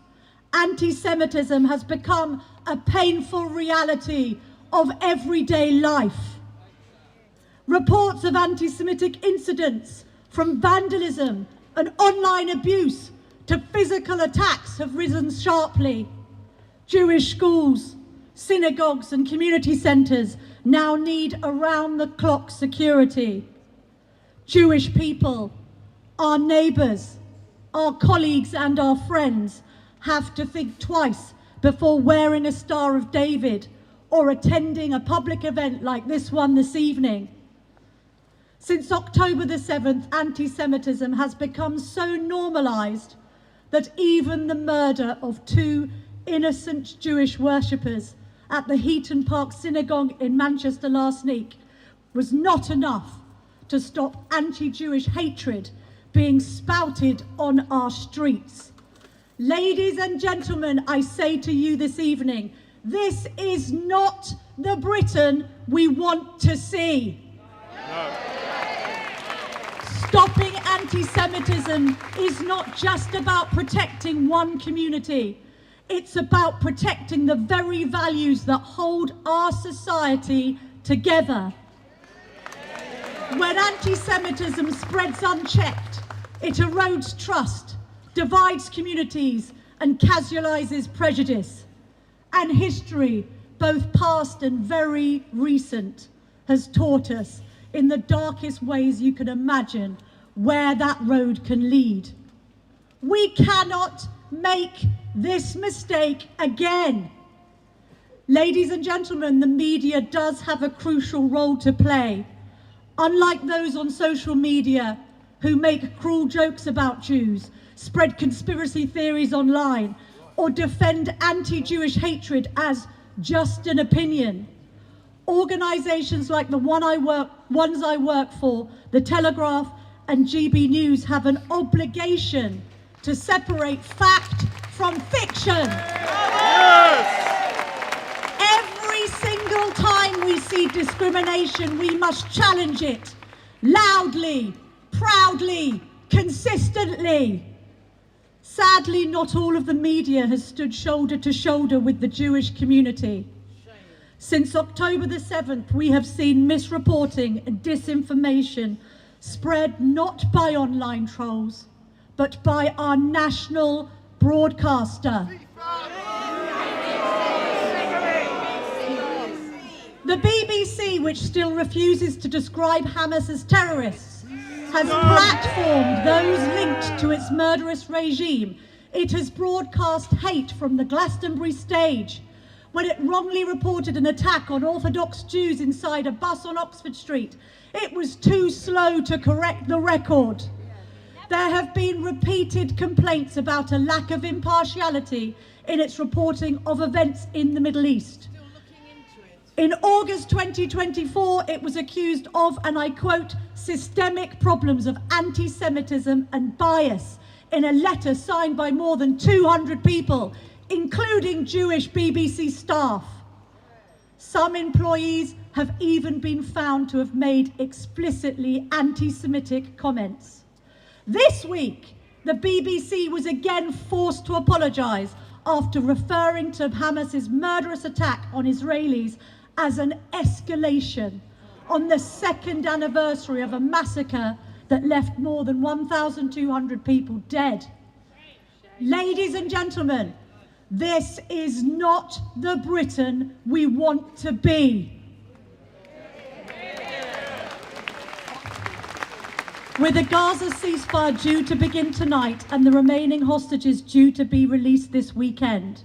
anti-Semitism has become a painful reality of everyday life. Reports of anti-Semitic incidents, from vandalism and online abuse to physical attacks, have risen sharply. Jewish schools, synagogues and community centres now need around-the-clock security. Jewish people, our neighbours, our colleagues and our friends have to think twice before wearing a Star of David or attending a public event like this one this evening. Since October the 7th, anti-Semitism has become so normalised that even the murder of 2 innocent Jewish worshippers at the Heaton Park Synagogue in Manchester last week was not enough to stop anti-Jewish hatred being spouted on our streets. Ladies and gentlemen, I say to you this evening, this is not the Britain we want to see. No. Stopping anti-Semitism is not just about protecting one community. It's about protecting the very values that hold our society together. When anti-Semitism spreads unchecked, it erodes trust, divides communities, and casualises prejudice. And history, both past and very recent, has taught us in the darkest ways you can imagine where that road can lead. We cannot make this mistake again. Ladies and gentlemen, the media does have a crucial role to play. Unlike those on social media who make cruel jokes about Jews, spread conspiracy theories online, or defend anti-Jewish hatred as just an opinion, organisations like the ones I work for, The Telegraph and GB News, have an obligation to separate fact from fiction. Yes! Every single time we see discrimination, we must challenge it loudly, proudly, consistently. Sadly, not all of the media has stood shoulder to shoulder with the Jewish community. Since October the 7th, we have seen misreporting and disinformation spread not by online trolls, but by our national broadcaster. The BBC, which still refuses to describe Hamas as terrorists, has platformed those linked to its murderous regime. It has broadcast hate from the Glastonbury stage when it wrongly reported an attack on Orthodox Jews inside a bus on Oxford Street. It was too slow to correct the record. There have been repeated complaints about a lack of impartiality in its reporting of events in the Middle East. In August 2024, it was accused of, and I quote, systemic problems of anti-Semitism and bias in a letter signed by more than 200 people, including Jewish BBC staff. Some employees have even been found to have made explicitly anti-Semitic comments. This week, the BBC was again forced to apologise after referring to Hamas's murderous attack on Israelis as an escalation on the second anniversary of a massacre that left more than 1,200 people dead. Ladies and gentlemen, this is not the Britain we want to be. With the Gaza ceasefire due to begin tonight and the remaining hostages due to be released this weekend,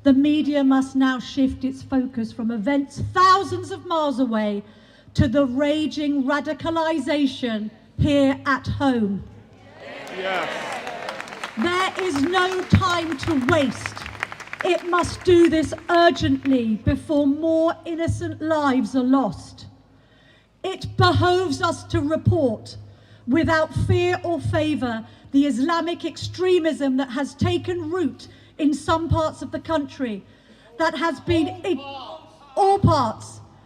the media must now shift its focus from events thousands of miles away to the raging radicalization here at home. Yes. There is no time to waste. It must do this urgently before more innocent lives are lost. It behoves us to report, without fear or favour, the Islamic extremism that has taken root in some parts of the country, that has been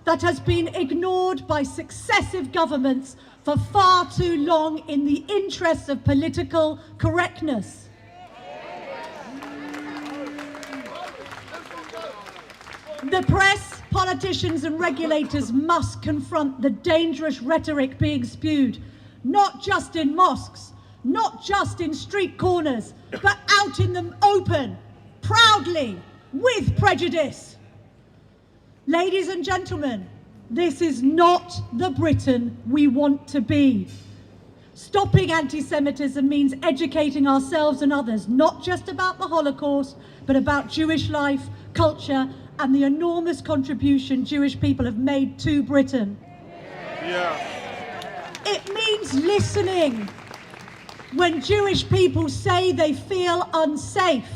that has been ignored by successive governments for far too long in the interests of political correctness. The press, politicians and regulators must confront the dangerous rhetoric being spewed, not just in mosques, not just in street corners, but out in the open, proudly, with prejudice. Ladies and gentlemen, this is not the Britain we want to be. Stopping anti-Semitism means educating ourselves and others, not just about the Holocaust, but about Jewish life, culture, and the enormous contribution Jewish people have made to Britain. It means listening when Jewish people say they feel unsafe.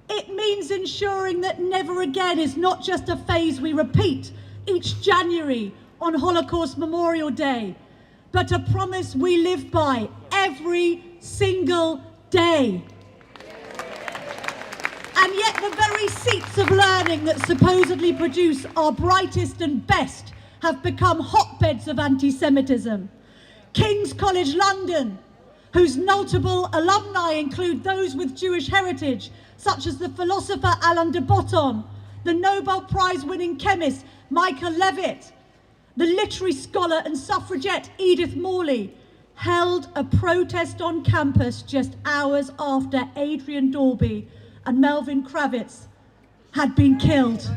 It means ensuring that never again is not just a phase we repeat each January on Holocaust Memorial Day, but a promise we live by every single day. And yet the very seats of learning that supposedly produce our brightest and best have become hotbeds of anti-Semitism. King's College London, whose notable alumni include those with Jewish heritage, such as the philosopher Alain de Botton, the Nobel Prize-winning chemist Michael Levitt, the literary scholar and suffragette Edith Morley, held a protest on campus just hours after Adrian Dorby and Melvin Kravitz had been killed.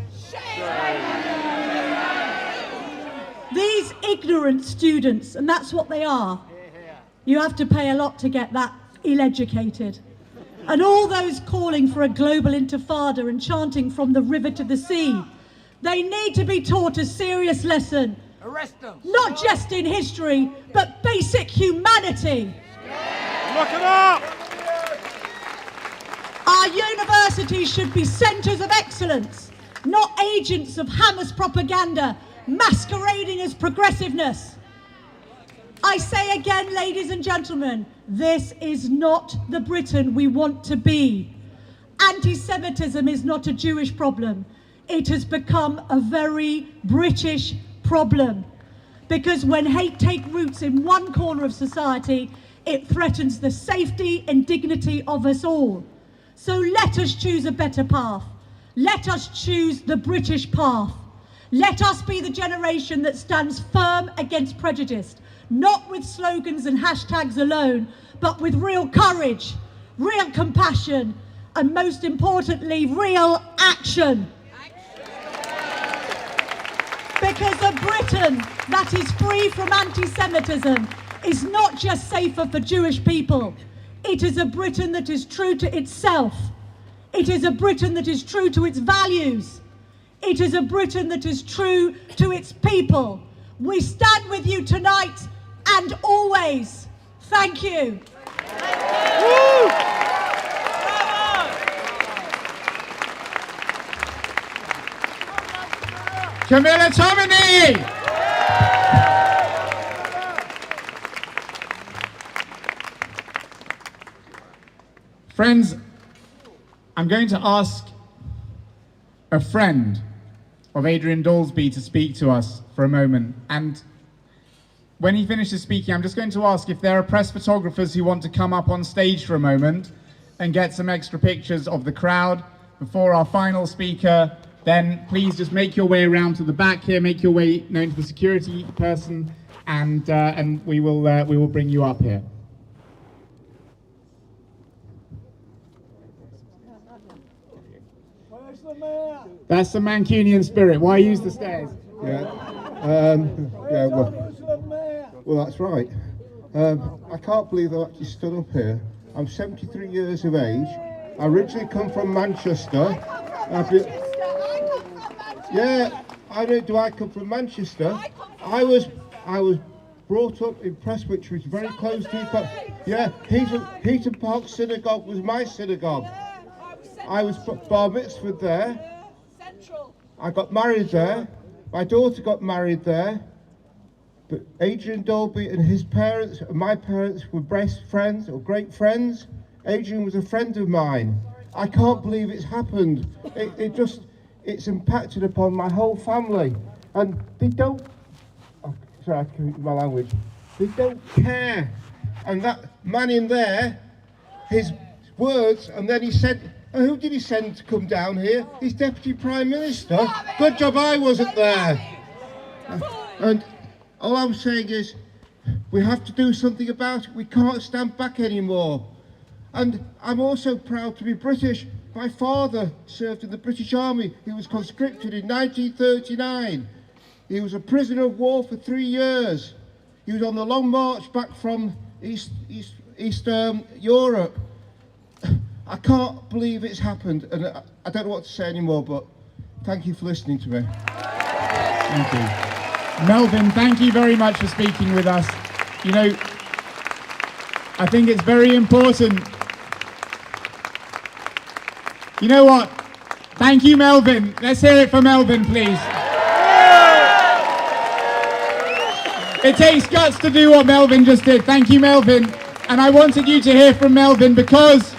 These ignorant students, and that's what they are, you have to pay a lot to get that ill-educated. And all those calling for a global intifada and chanting from the river to the sea, they need to be taught a serious lesson. Arrest them. Not just in history, but basic humanity. Look it up! Our universities should be centres of excellence, not agents of Hamas propaganda masquerading as progressiveness. I say again, ladies and gentlemen, this is not the Britain we want to be. Anti-Semitism is not a Jewish problem. It has become a very British problem. Because when hate takes roots in one corner of society, it threatens the safety and dignity of us all. So let us choose a better path. Let us choose the British path. Let us be the generation that stands firm against prejudice, not with slogans and hashtags alone, but with real courage, real compassion, and most importantly, real action. Because a Britain that is free from anti-Semitism is not just safer for Jewish people. It is a Britain that is true to itself. It is a Britain that is true to its values. It is a Britain that is true to its people. We stand with you tonight and always. Thank you. Woo! Camilla Tominey! Friends, I'm going to ask a friend of Adrian Daulsby to speak to us for a moment. And when he finishes speaking, I'm just going to ask if there are press photographers who want to come up on stage for a moment and get some extra pictures of the crowd before our final speaker. Then please just make your way around to the back here, make your way known to the security person, and we will bring you up here. That's the Mancunian spirit. Why use the stairs? Yeah, well, that's right. I can't believe I actually stood up here. I'm 73 years of age. I originally come from Manchester. Yeah, I come from Manchester. I was brought up in Prestwich, which is very close to. Yeah, Heaton Park Synagogue was my synagogue. I was bar mitzvahed there. I got married there. My daughter got married there. But Adrian Dolby and his parents and my parents were best friends or great friends. Adrian was a friend of mine. I can't believe it's happened. It's impacted upon my whole family. And they don't, sorry, I can't use my language. They don't care. And that man in there, his words, and then he said, who did he send to come down here? His Deputy Prime Minister. Good job I wasn't there. And all I'm saying is, we have to do something about it. We can't stand back anymore. And I'm also proud to be British. My father served in the British Army. He was conscripted in 1939. He was a prisoner of war for 3 years. He was on the long march back from East Europe. I can't believe it's happened, and I don't know what to say anymore, but thank you for listening to me. Thank you. Melvin, thank you very much for speaking with us. You know, I think it's very important. You know what? Thank you, Melvin. Let's hear it for Melvin, please. It takes guts to do what Melvin just did. Thank you, Melvin. And I wanted you to hear from Melvin because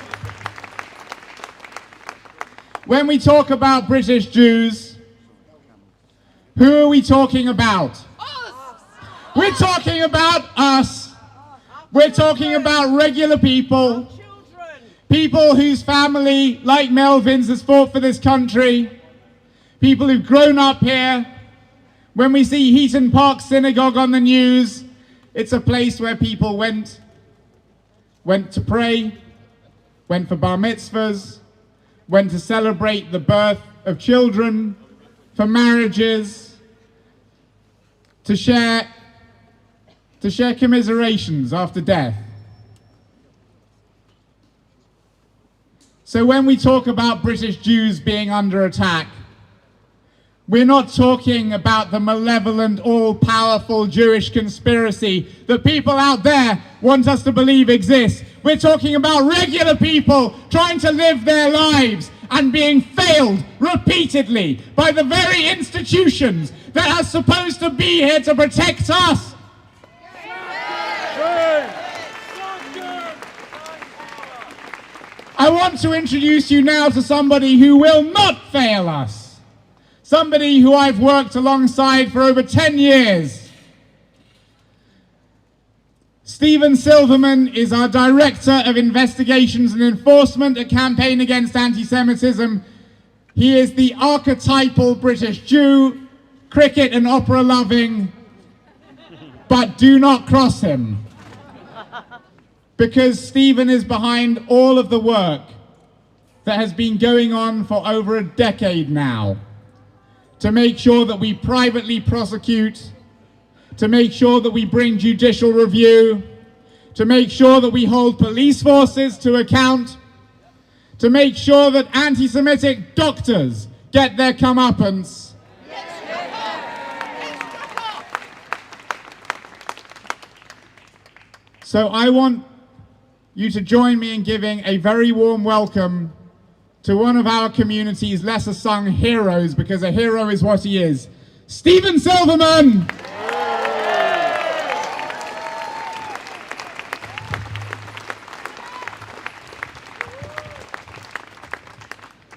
when we talk about British Jews, who are we talking about? Us. We're talking about us. We're talking about regular people. People whose family, like Melvin's, has fought for this country. People who've grown up here. When we see Heaton Park Synagogue on the news, it's a place where people went to pray, went for bar mitzvahs, went to celebrate the birth of children, for marriages, to share commiserations after death. So when we talk about British Jews being under attack, we're not talking about the malevolent, all-powerful Jewish conspiracy that people out there want us to believe exists. We're talking about regular people trying to live their lives and being failed repeatedly by the very institutions that are supposed to be here to protect us. I want to introduce you now to somebody who will not fail us. Somebody who I've worked alongside for over 10 years. Stephen Silverman is our Director of Investigations and Enforcement at Campaign Against Anti-Semitism. He is the archetypal British Jew, cricket and opera loving, but do not cross him. Because Stephen is behind all of the work that has been going on for over a decade now, to make sure that we privately prosecute, to make sure that we bring judicial review, to make sure that we hold police forces to account, to make sure that anti-Semitic doctors get their comeuppance. So I want you to join me in giving a very warm welcome to one of our community's lesser sung heroes, because a hero is what he is, Stephen Silverman!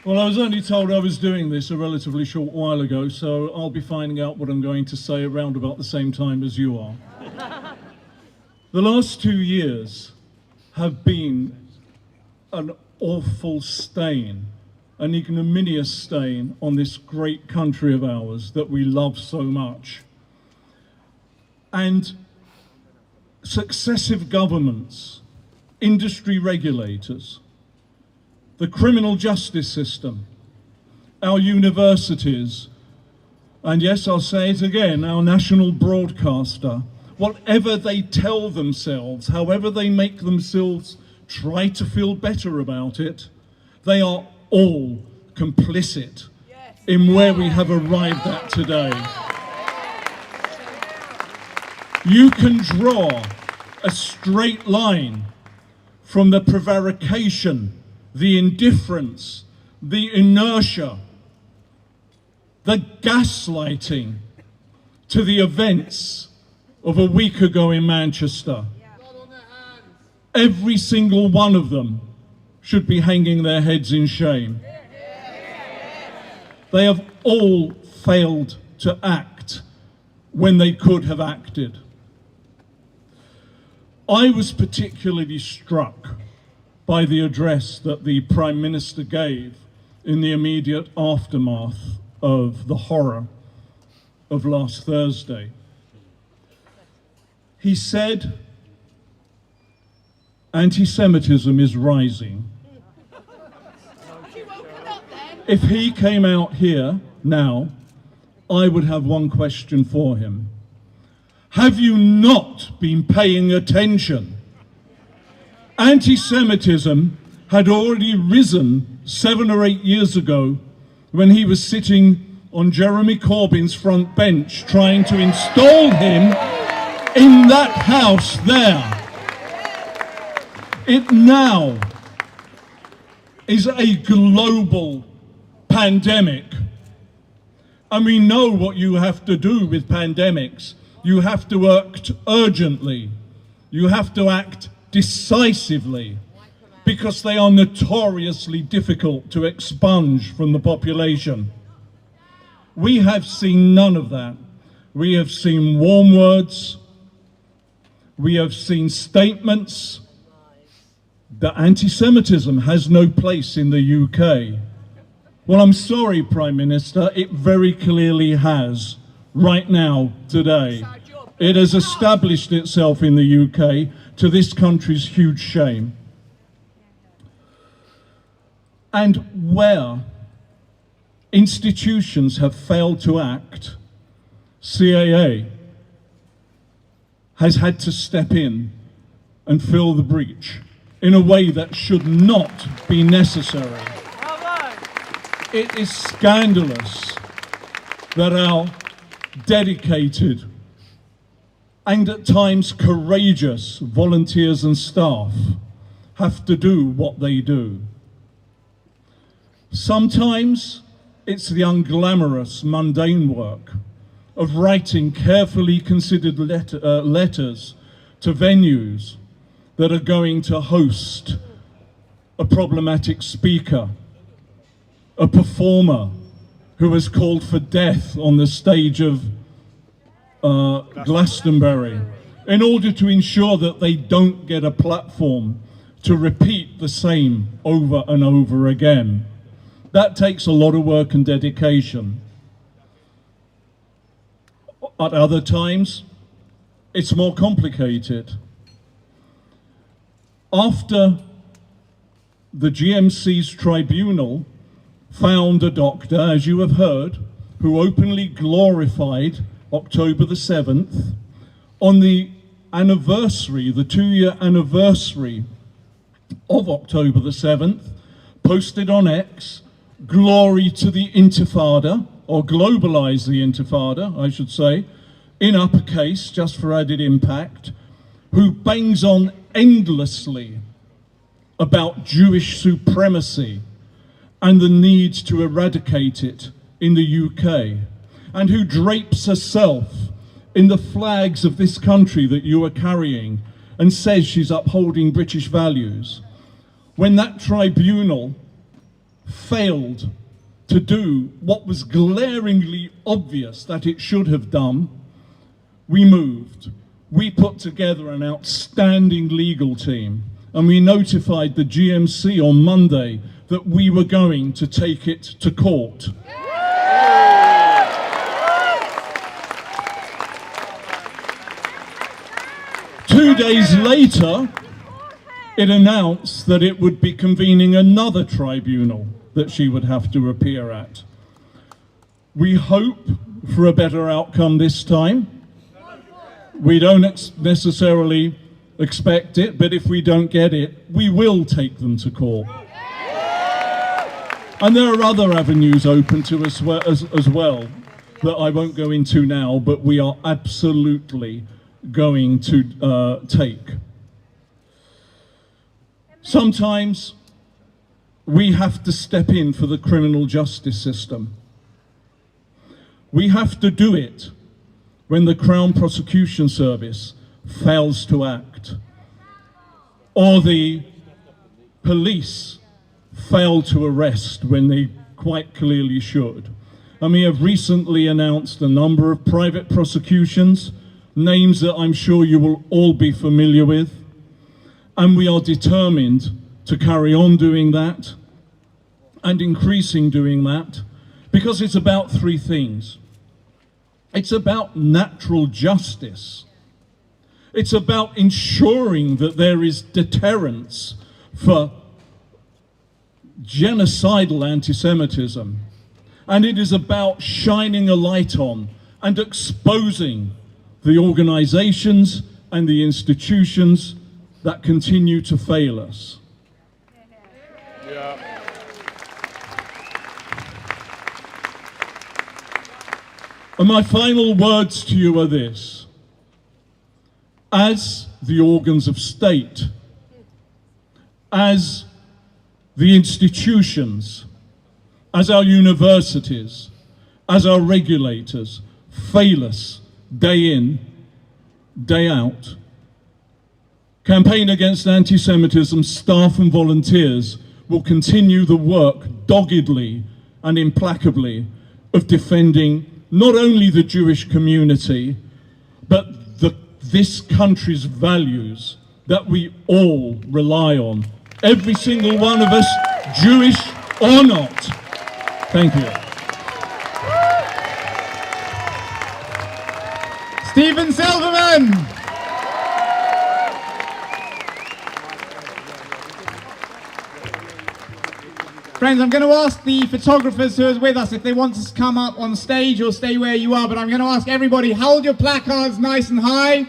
Well, I was only told I was doing this a relatively short while ago, so I'll be finding out what I'm going to say around about the same time as you are. The last 2 years have been an awful stain, an ignominious stain on this great country of ours that we love so much. And successive governments, industry regulators, the criminal justice system, our universities, and yes, I'll say it again, our national broadcaster, whatever they tell themselves, however they make themselves try to feel better about it, they are all complicit in where we have arrived at today. You can draw a straight line from the prevarication, the indifference, the inertia, the gaslighting to the events of a week ago in Manchester. Every single one of them should be hanging their heads in shame. They have all failed to act when they could have acted. I was particularly struck by the address that the Prime Minister gave in the immediate aftermath of the horror of last Thursday. He said, anti-Semitism is rising. If he came out here now, I would have one question for him. Have you not been paying attention? Anti-Semitism had already risen 7 or 8 years ago when he was sitting on Jeremy Corbyn's front bench trying to install him in that house there. It now is a global pandemic. And we know what you have to do with pandemics. You have to act urgently. You have to act decisively, because they are notoriously difficult to expunge from the population. We have seen none of that. We have seen warm words. We have seen statements that anti-Semitism has no place in the UK. Well, I'm sorry, Prime Minister, it very clearly has, right now, today. It has established itself in the UK, to this country's huge shame. And where institutions have failed to act, CAA has had to step in and fill the breach in a way that should not be necessary. It is scandalous that our dedicated and at times courageous volunteers and staff have to do what they do. Sometimes it's the unglamorous, mundane work of writing carefully considered letters to venues that are going to host a problematic speaker, a performer who has called for death on the stage of Glastonbury, in order to ensure that they don't get a platform to repeat the same over and over again. That takes a lot of work and dedication. At other times, it's more complicated. After the GMC's tribunal found a doctor, as you have heard, who openly glorified October the 7th, on the anniversary, the 2-year anniversary of October the 7th, posted on X, glory to the Intifada, or globalize the Intifada, I should say, in uppercase, just for added impact, who bangs on endlessly about Jewish supremacy and the need to eradicate it in the UK, and who drapes herself in the flags of this country that you are carrying and says she's upholding British values. When that tribunal failed to do what was glaringly obvious that it should have done, we moved. We put together an outstanding legal team, and we notified the GMC on Monday that we were going to take it to court. 2 days later, it announced that it would be convening another tribunal that she would have to appear at. We hope for a better outcome this time. We don't necessarily expect it, but if we don't get it, we will take them to court. And there are other avenues open to us as well that I won't go into now, but we are absolutely going to take. Sometimes we have to step in for the criminal justice system. We have to do it when the Crown Prosecution Service fails to act, or the police fail to arrest when they quite clearly should. And we have recently announced a number of private prosecutions, names that I'm sure you will all be familiar with, and we are determined to carry on doing that and increasing doing that, because it's about three things. It's about natural justice. It's about ensuring that there is deterrence for genocidal anti-Semitism. And it is about shining a light on and exposing the organizations and the institutions that continue to fail us. Yeah. And my final words to you are this. As the organs of state, as the institutions, as our universities, as our regulators fail us day in, day out, Campaign Against Anti-Semitism staff and volunteers will continue the work doggedly and implacably of defending not only the Jewish community, but this country's values that we all rely on. Every single one of us, Jewish or not. Thank you. Stephen Silverman! Friends, I'm going to ask the photographers who are with us if they want to come up on stage or stay where you are, but I'm going to ask everybody, hold your placards nice and high.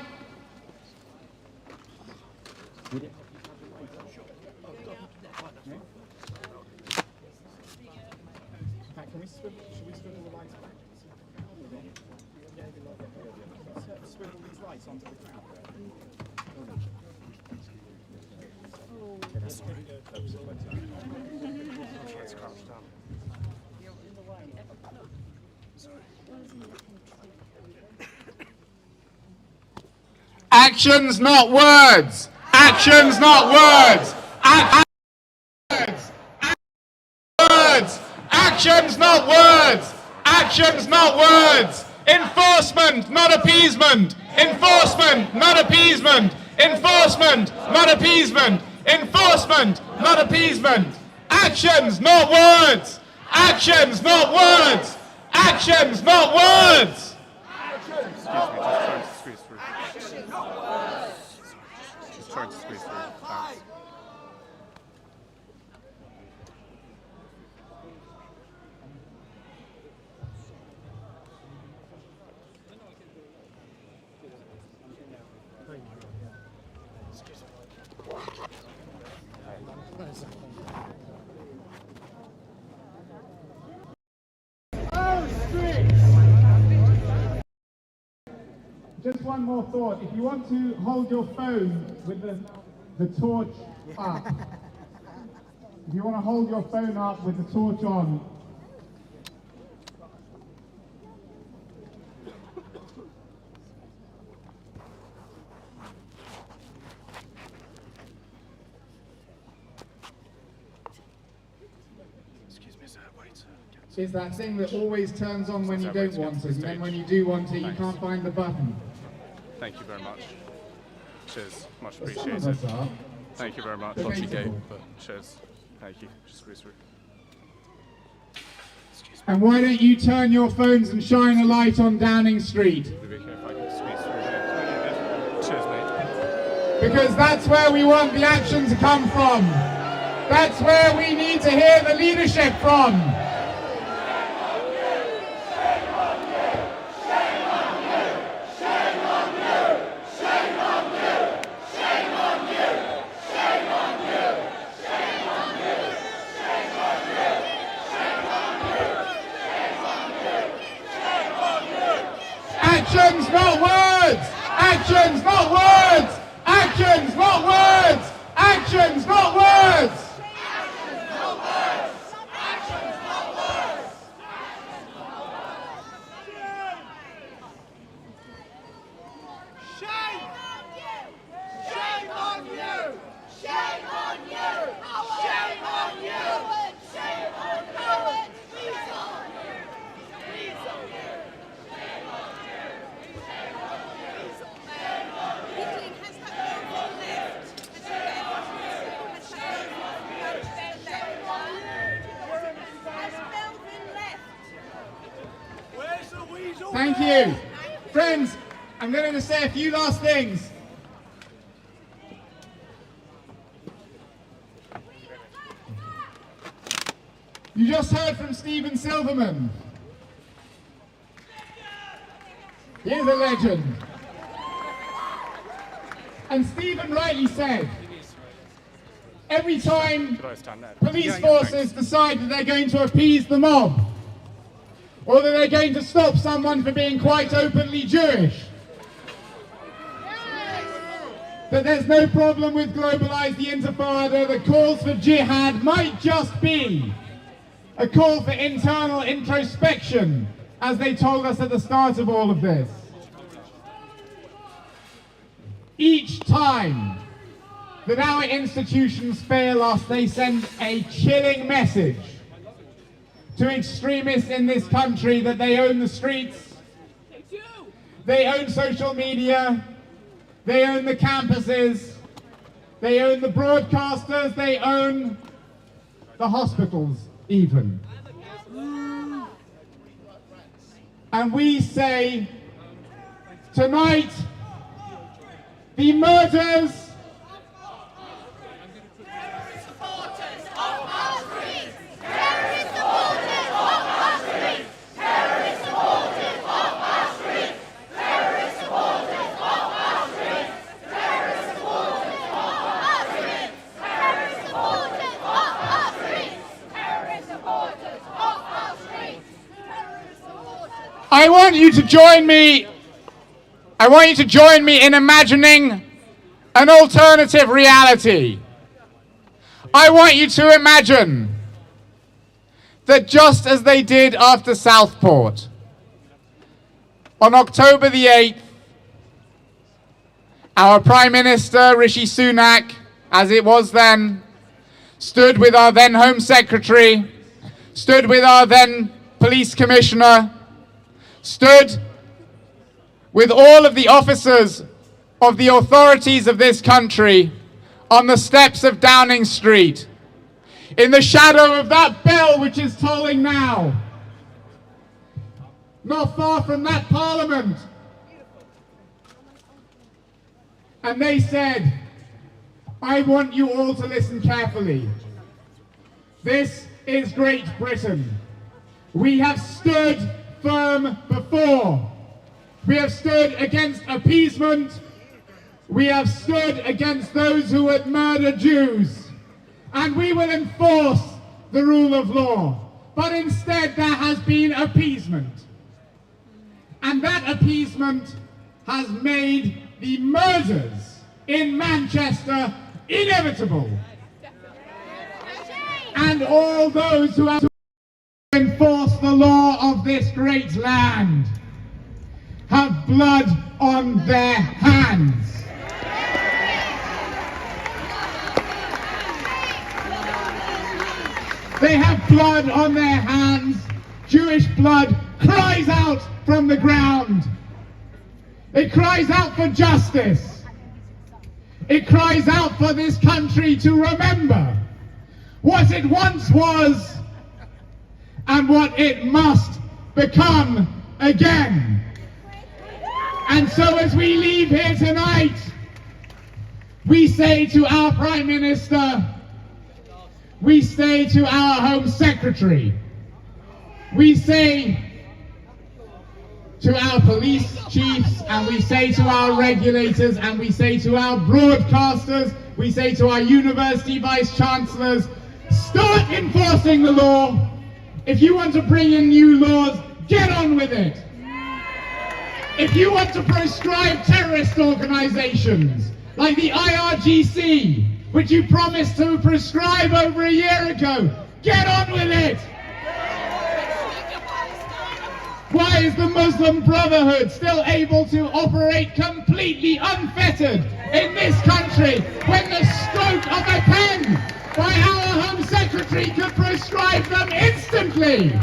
Actions, not words. Actions, not words. Words. Actions, not words. Actions, not words. Enforcement, not appeasement. Enforcement, not appeasement. Enforcement, not appeasement. Enforcement, not appeasement. Actions, not words. Actions, not words. Actions, not words. Just trying to squeeze through. Thanks. Just one more thought. If you want to hold your phone with the torch up, if you want to hold your phone up with the torch on, is that thing that always turns on when you don't want it, and then when you do want it, you can't find the button. Thank you very much. Cheers. Much appreciated. Thank you very much. Dodgy gate, but cheers. Thank you. Just squeeze through. And why don't you turn your phones and shine a light on Downing Street? If I can squeeze through here. Cheers, mate. because that's where we want the action to come from. That's where we need to hear the leadership from. Actions, not words! Actions, not words! Actions, not words! Actions, not words! Thank you. Friends, I'm going to say a few last things. You just heard from Stephen Silverman. He is a legend. And Stephen rightly said, every time police forces decide that they're going to appease the mob, or that they're going to stop someone for being quite openly Jewish, that there's no problem with Globalize the Intifada, the calls for jihad might just be a call for internal introspection, as they told us at the start of all of this. Each time that our institutions fail us, they send a chilling message to extremists in this country that they own the streets, they own social media, they own the campuses, they own the broadcasters, they own the hospitals even. And we say, tonight, the murders I want you to join me in imagining an alternative reality. I want you to imagine that just as they did after Southport, on October the 8th, our Prime Minister, Rishi Sunak, as it was then, stood with our then Home Secretary, stood with our then Police Commissioner, stood with all of the officers of the authorities of this country on the steps of Downing Street, in the shadow of that bell which is tolling now, not far from that Parliament. And they said, I want you all to listen carefully. This is Great Britain. We have stood firm before. We have stood against appeasement. We have stood against those who would murder Jews. And we will enforce the rule of law. But instead there has been appeasement. And that appeasement has made the murders in Manchester inevitable. And all those who have to enforce the law of this great land have blood on their hands. They have blood on their hands. Jewish blood cries out from the ground. It cries out for justice. It cries out for this country to remember what it once was and what it must become again. And so as we leave here tonight, We say to our Prime Minister, we say to our Home Secretary, we say to our police chiefs, and we say to our regulators, and we say to our broadcasters, we say to our university vice chancellors, start enforcing the law. If you want to bring in new laws, get on with it. If you want to proscribe terrorist organizations like the IRGC, which you promised to prescribe over a year ago, get on with it. Why is the Muslim Brotherhood still able to operate completely unfettered in this country when the stroke of a pen by our Home Secretary could proscribe them instantly?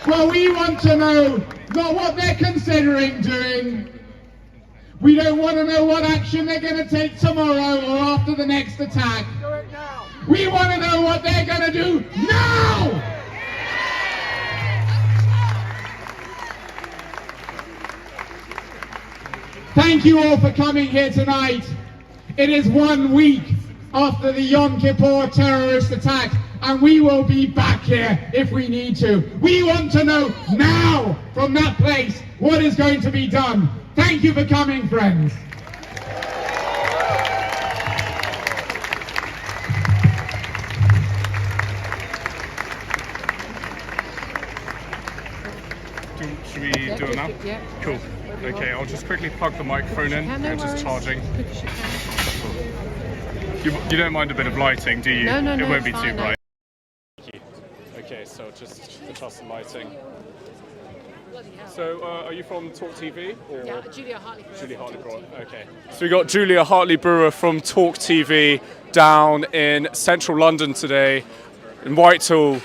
Well, we want to know not what they're considering doing. We don't want to know what action they're going to take tomorrow or after the next attack. We want to know what they're going to do now! Thank you all for coming here tonight. It is 1 week after the Yom Kippur terrorist attack, and we will be back here if we need to. We want to know now from that place what is going to be done. Thank you for coming, friends. Should we do it now? Yeah. Cool. Okay, I'll just quickly plug the microphone in. It's just charging. You don't mind a bit of lighting, do you? No, it won't be fine, too no. bright. Thank you. Okay, so just adjust the lighting. So, are you from Talk TV? Or? Yeah, Julia Hartley. Julia Hartley Brewer. Okay. So we got Julia Hartley Brewer from Talk TV down in central London today, in Whitehall.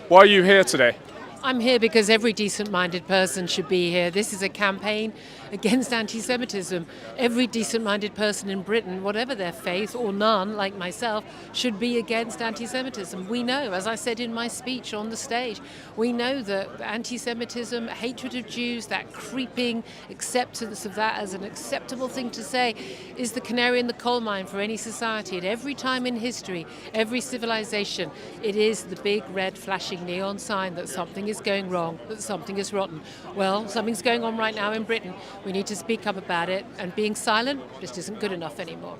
Why are you here today? I'm here because every decent-minded person should be here. This is a campaign against anti-Semitism. Every decent-minded person in Britain, whatever their faith or none, like myself, should be against anti-Semitism. We know, as I said in my speech on the stage, we know that anti-Semitism, hatred of Jews, that creeping acceptance of that as an acceptable thing to say, is the canary in the coal mine for any society. At every time in history, every civilization, it is the big red flashing neon sign that something is going wrong, that something is rotten. Well, something's going on right now in Britain. We need to speak up about it, and being silent just isn't good enough anymore.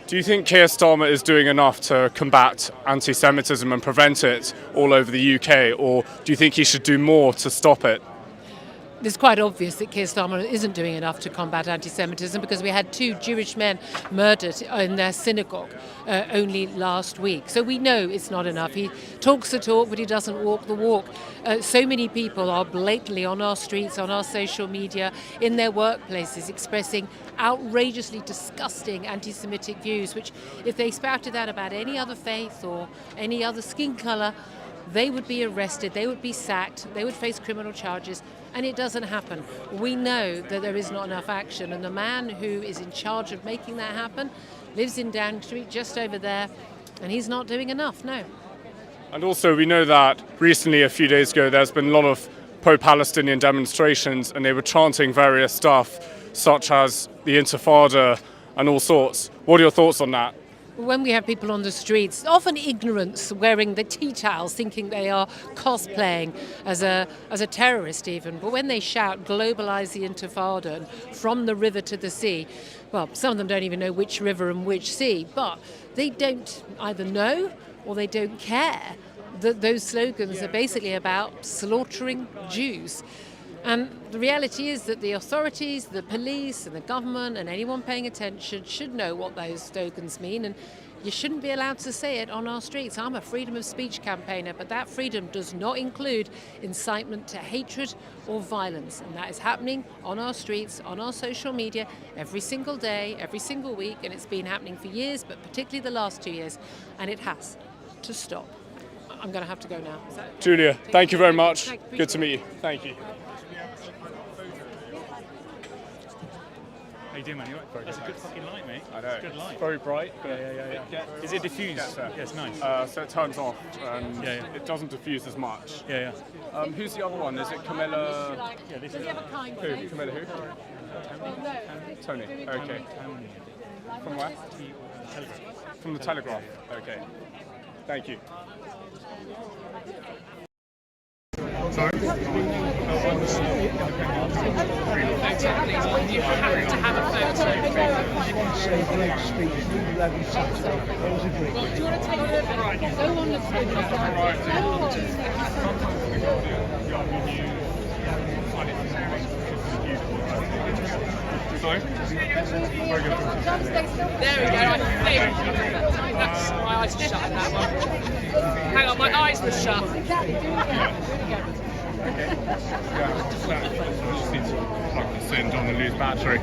Do you think Keir Starmer is doing enough to combat anti-Semitism and prevent it all over the UK, or do you think he should do more to stop it? It's quite obvious that Keir Starmer isn't doing enough to combat anti-Semitism, because we had 2 Jewish men murdered in their synagogue only last week. So we know it's not enough. He talks the talk, but he doesn't walk the walk. So many people are blatantly on our streets, on our social media, in their workplaces, expressing outrageously disgusting anti-Semitic views, which if they spouted that about any other faith or any other skin colour, they would be arrested, they would be sacked, they would face criminal charges, and it doesn't happen. We know that there is not enough action, and the man who is in charge of making that happen lives in Downing Street, just over there, and he's not doing enough, no. And also we know that recently, a few days ago, there's been a lot of pro-Palestinian demonstrations, and they were chanting various stuff, such as the Intifada and all sorts. What are your thoughts on that? When we have people on the streets, often ignorance, wearing the tea towels, thinking they are cosplaying as a terrorist even, but when they shout, globalise the Intifada, and from the river to the sea, well, some of them don't even know which river and which sea, but they don't either know or they don't care that those slogans are basically about slaughtering Jews. And the reality is that the authorities, the police and the government and anyone paying attention should know what those slogans mean, and you shouldn't be allowed to say it on our streets. I'm a freedom of speech campaigner, but that freedom does not include incitement to hatred or violence, and that is happening on our streets, on our social media, every single day, every single week, and it's been happening for years, but particularly the last 2 years, and it has to stop. I'm going to have to go now. Julia, thank you very much. Good to meet you. Thank you. How you doing, man? You right? That's a good fucking light, mate. I know. It's a good light. Very bright. Yeah. Is it diffused? Yes, nice. So it turns off, and it doesn't diffuse as much. Yeah. Who's the other one? Is it Camilla? Yeah, this Does is. he have a kind Who? face? Camilla who? Tony. Okay. From where? From the Telegraph. Okay. Thank you. Sorry? You have to have a photo. Well, do you want to take a look? Go on the Sorry? There we go, I think. That's my eyes were shut on that one. Hang on, my eyes were shut. Okay. Yeah, I just need to plug this in, don't want to lose battery.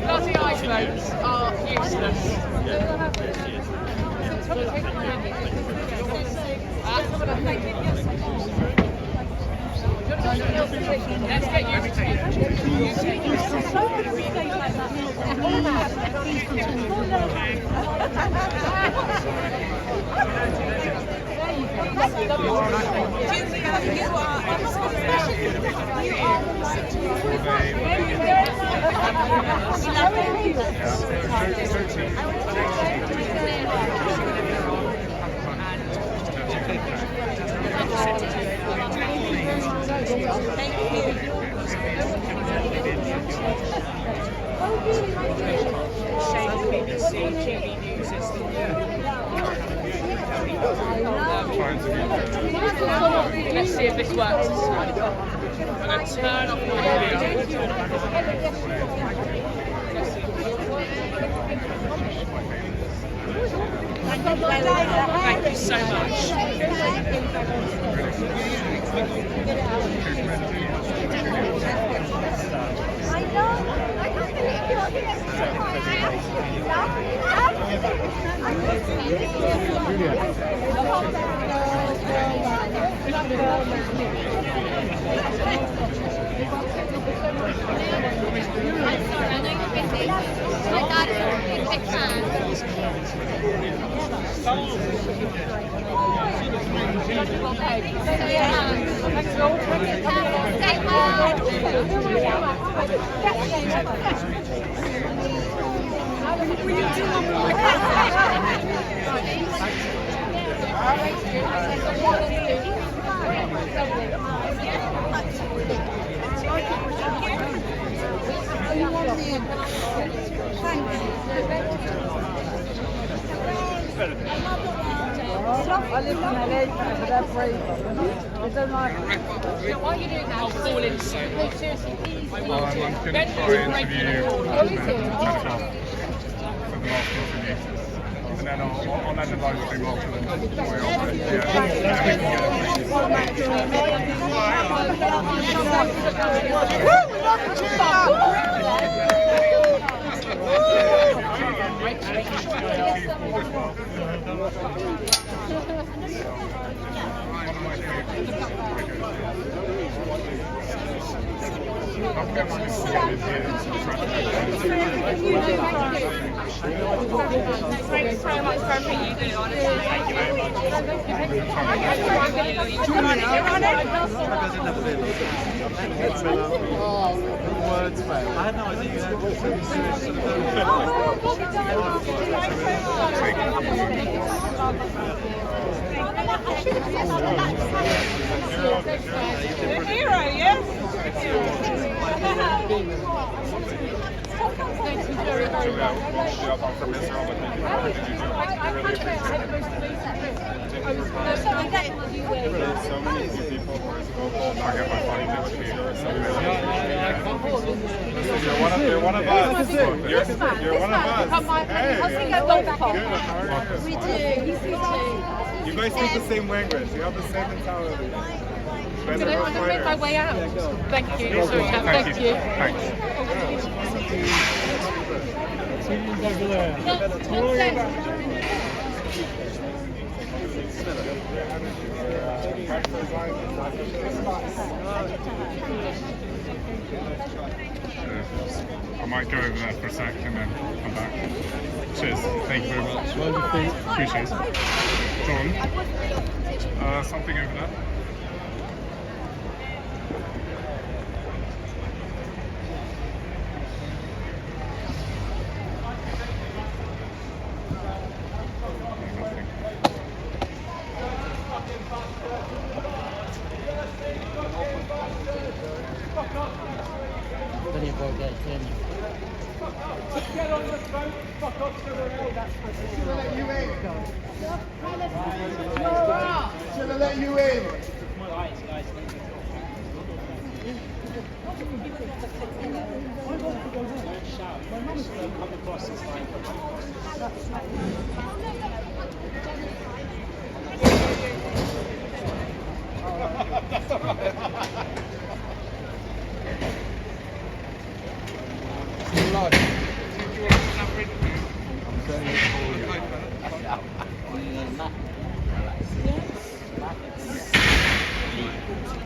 Bloody iPhones are useless. Let's get you Let's see if this works. I'm going to turn off my video. Thank you so I live in LA, but they're brave. Why are you doing that? I'll fall in soon. No, seriously, please. I'm going to try and interview for the last interview. And then I'll end the live stream after the Thanks so much for everything you do, honestly. Thank you very much. Words fail. I had no idea you had You're a hero, yes? Thank you very, very much. So many people I get my funny next to you. You're one of us. You're one of us. Hey. We do. You guys speak the same language. You have the same mentality. I'm going to make my way out. Thank you. Thank you. Thanks. I might go over there for a sec and then come back. Cheers. Thank you very much. Appreciate it. John, something over there. Get on the boat, fuck off somewhere else. Should have let you in. Should have let you in.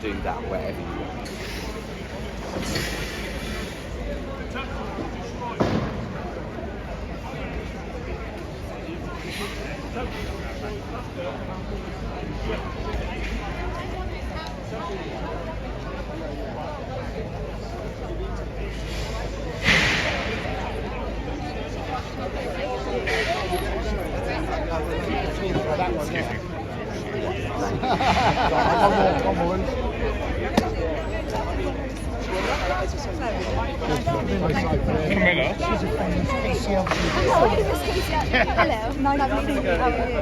Do that wherever you want. Camilla. Hello. Nice to meet you. How are you?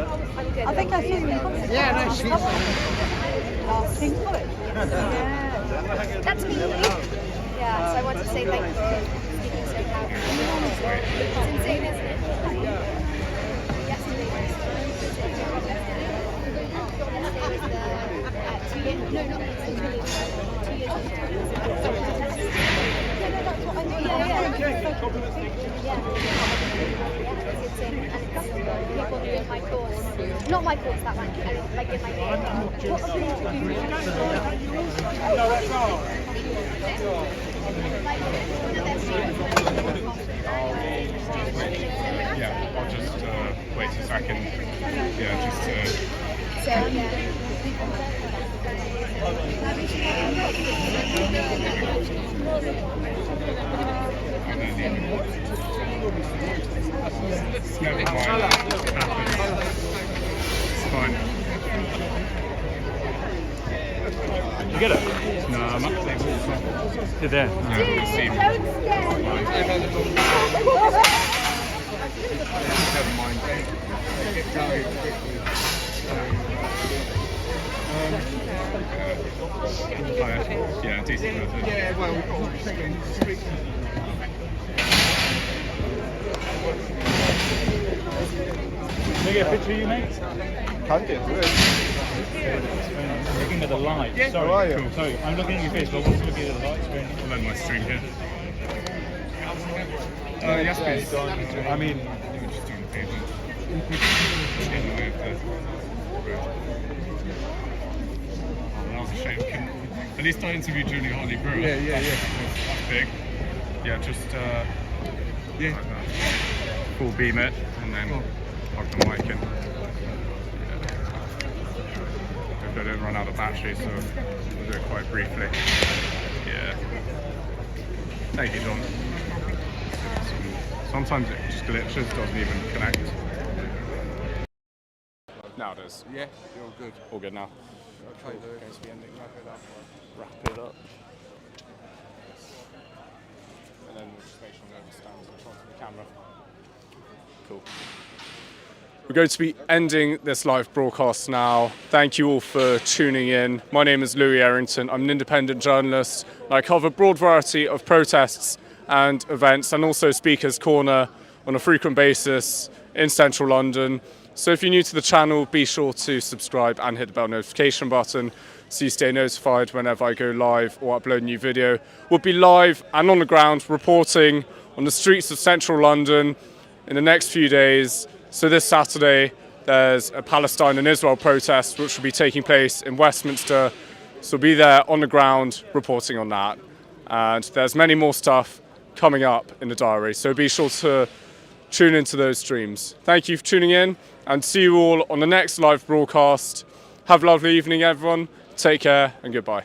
I think I saw you in concert. Yeah, no, she's... King's College. Yeah. That's me. Yeah, so I wanted to say thank you for being so proud. It's insane, isn't it? Yesterday was 2 years, no, not 2 years, 2 years ago. It's insane, and it's people who in my course, not my course, that one, like in my Yeah, I'll just wait a second. Yeah, just so, yeah. Never mind. It's fine. Did you get it? No, I'm up there. You're there. Yeah, we'll see. Never mind. Very quickly. Yeah, decent method. Yeah, well, we've got all the street. Can I get a picture of you, mate? Can do. Looking at the light. Yeah. Sorry. How are you? Cool. Sorry, I'm looking at your face, but I was looking at the light screen. I'll end my stream here. Yes, please. I mean, you can just do on the pavement. In the way of the road. Oh, that was a shame. At least I interviewed Julie Hartley Brewer. Yeah. That's big. Yeah, just like that. Full beam it and then plug the mic in. Hope I don't run out of battery, so we'll do it quite briefly. Yeah. Thank you, John. Sometimes it just glitches, doesn't even connect. Now it is. Yeah, you're all good. All good now. Okay, Cool. Lewis. Going to the ending, wrap it up. Wrap it up. And then we'll just make sure no one stands in front of the camera. Cool. We're going to be ending this live broadcast now. Thank you all for tuning in. My name is Louis Errington. I'm an independent journalist. I cover a broad variety of protests and events and also Speaker's Corner on a frequent basis in central London. So if you're new to the channel, be sure to subscribe and hit the bell notification button so you stay notified whenever I go live or upload a new video. We'll be live and on the ground reporting on the streets of central London in the next few days. So this Saturday, there's a Palestine and Israel protest which will be taking place in Westminster. So we'll be there on the ground reporting on that. And there's many more stuff coming up in the diary. So be sure to tune into those streams. Thank you for tuning in and see you all on the next live broadcast. Have a lovely evening, everyone. Take care and goodbye.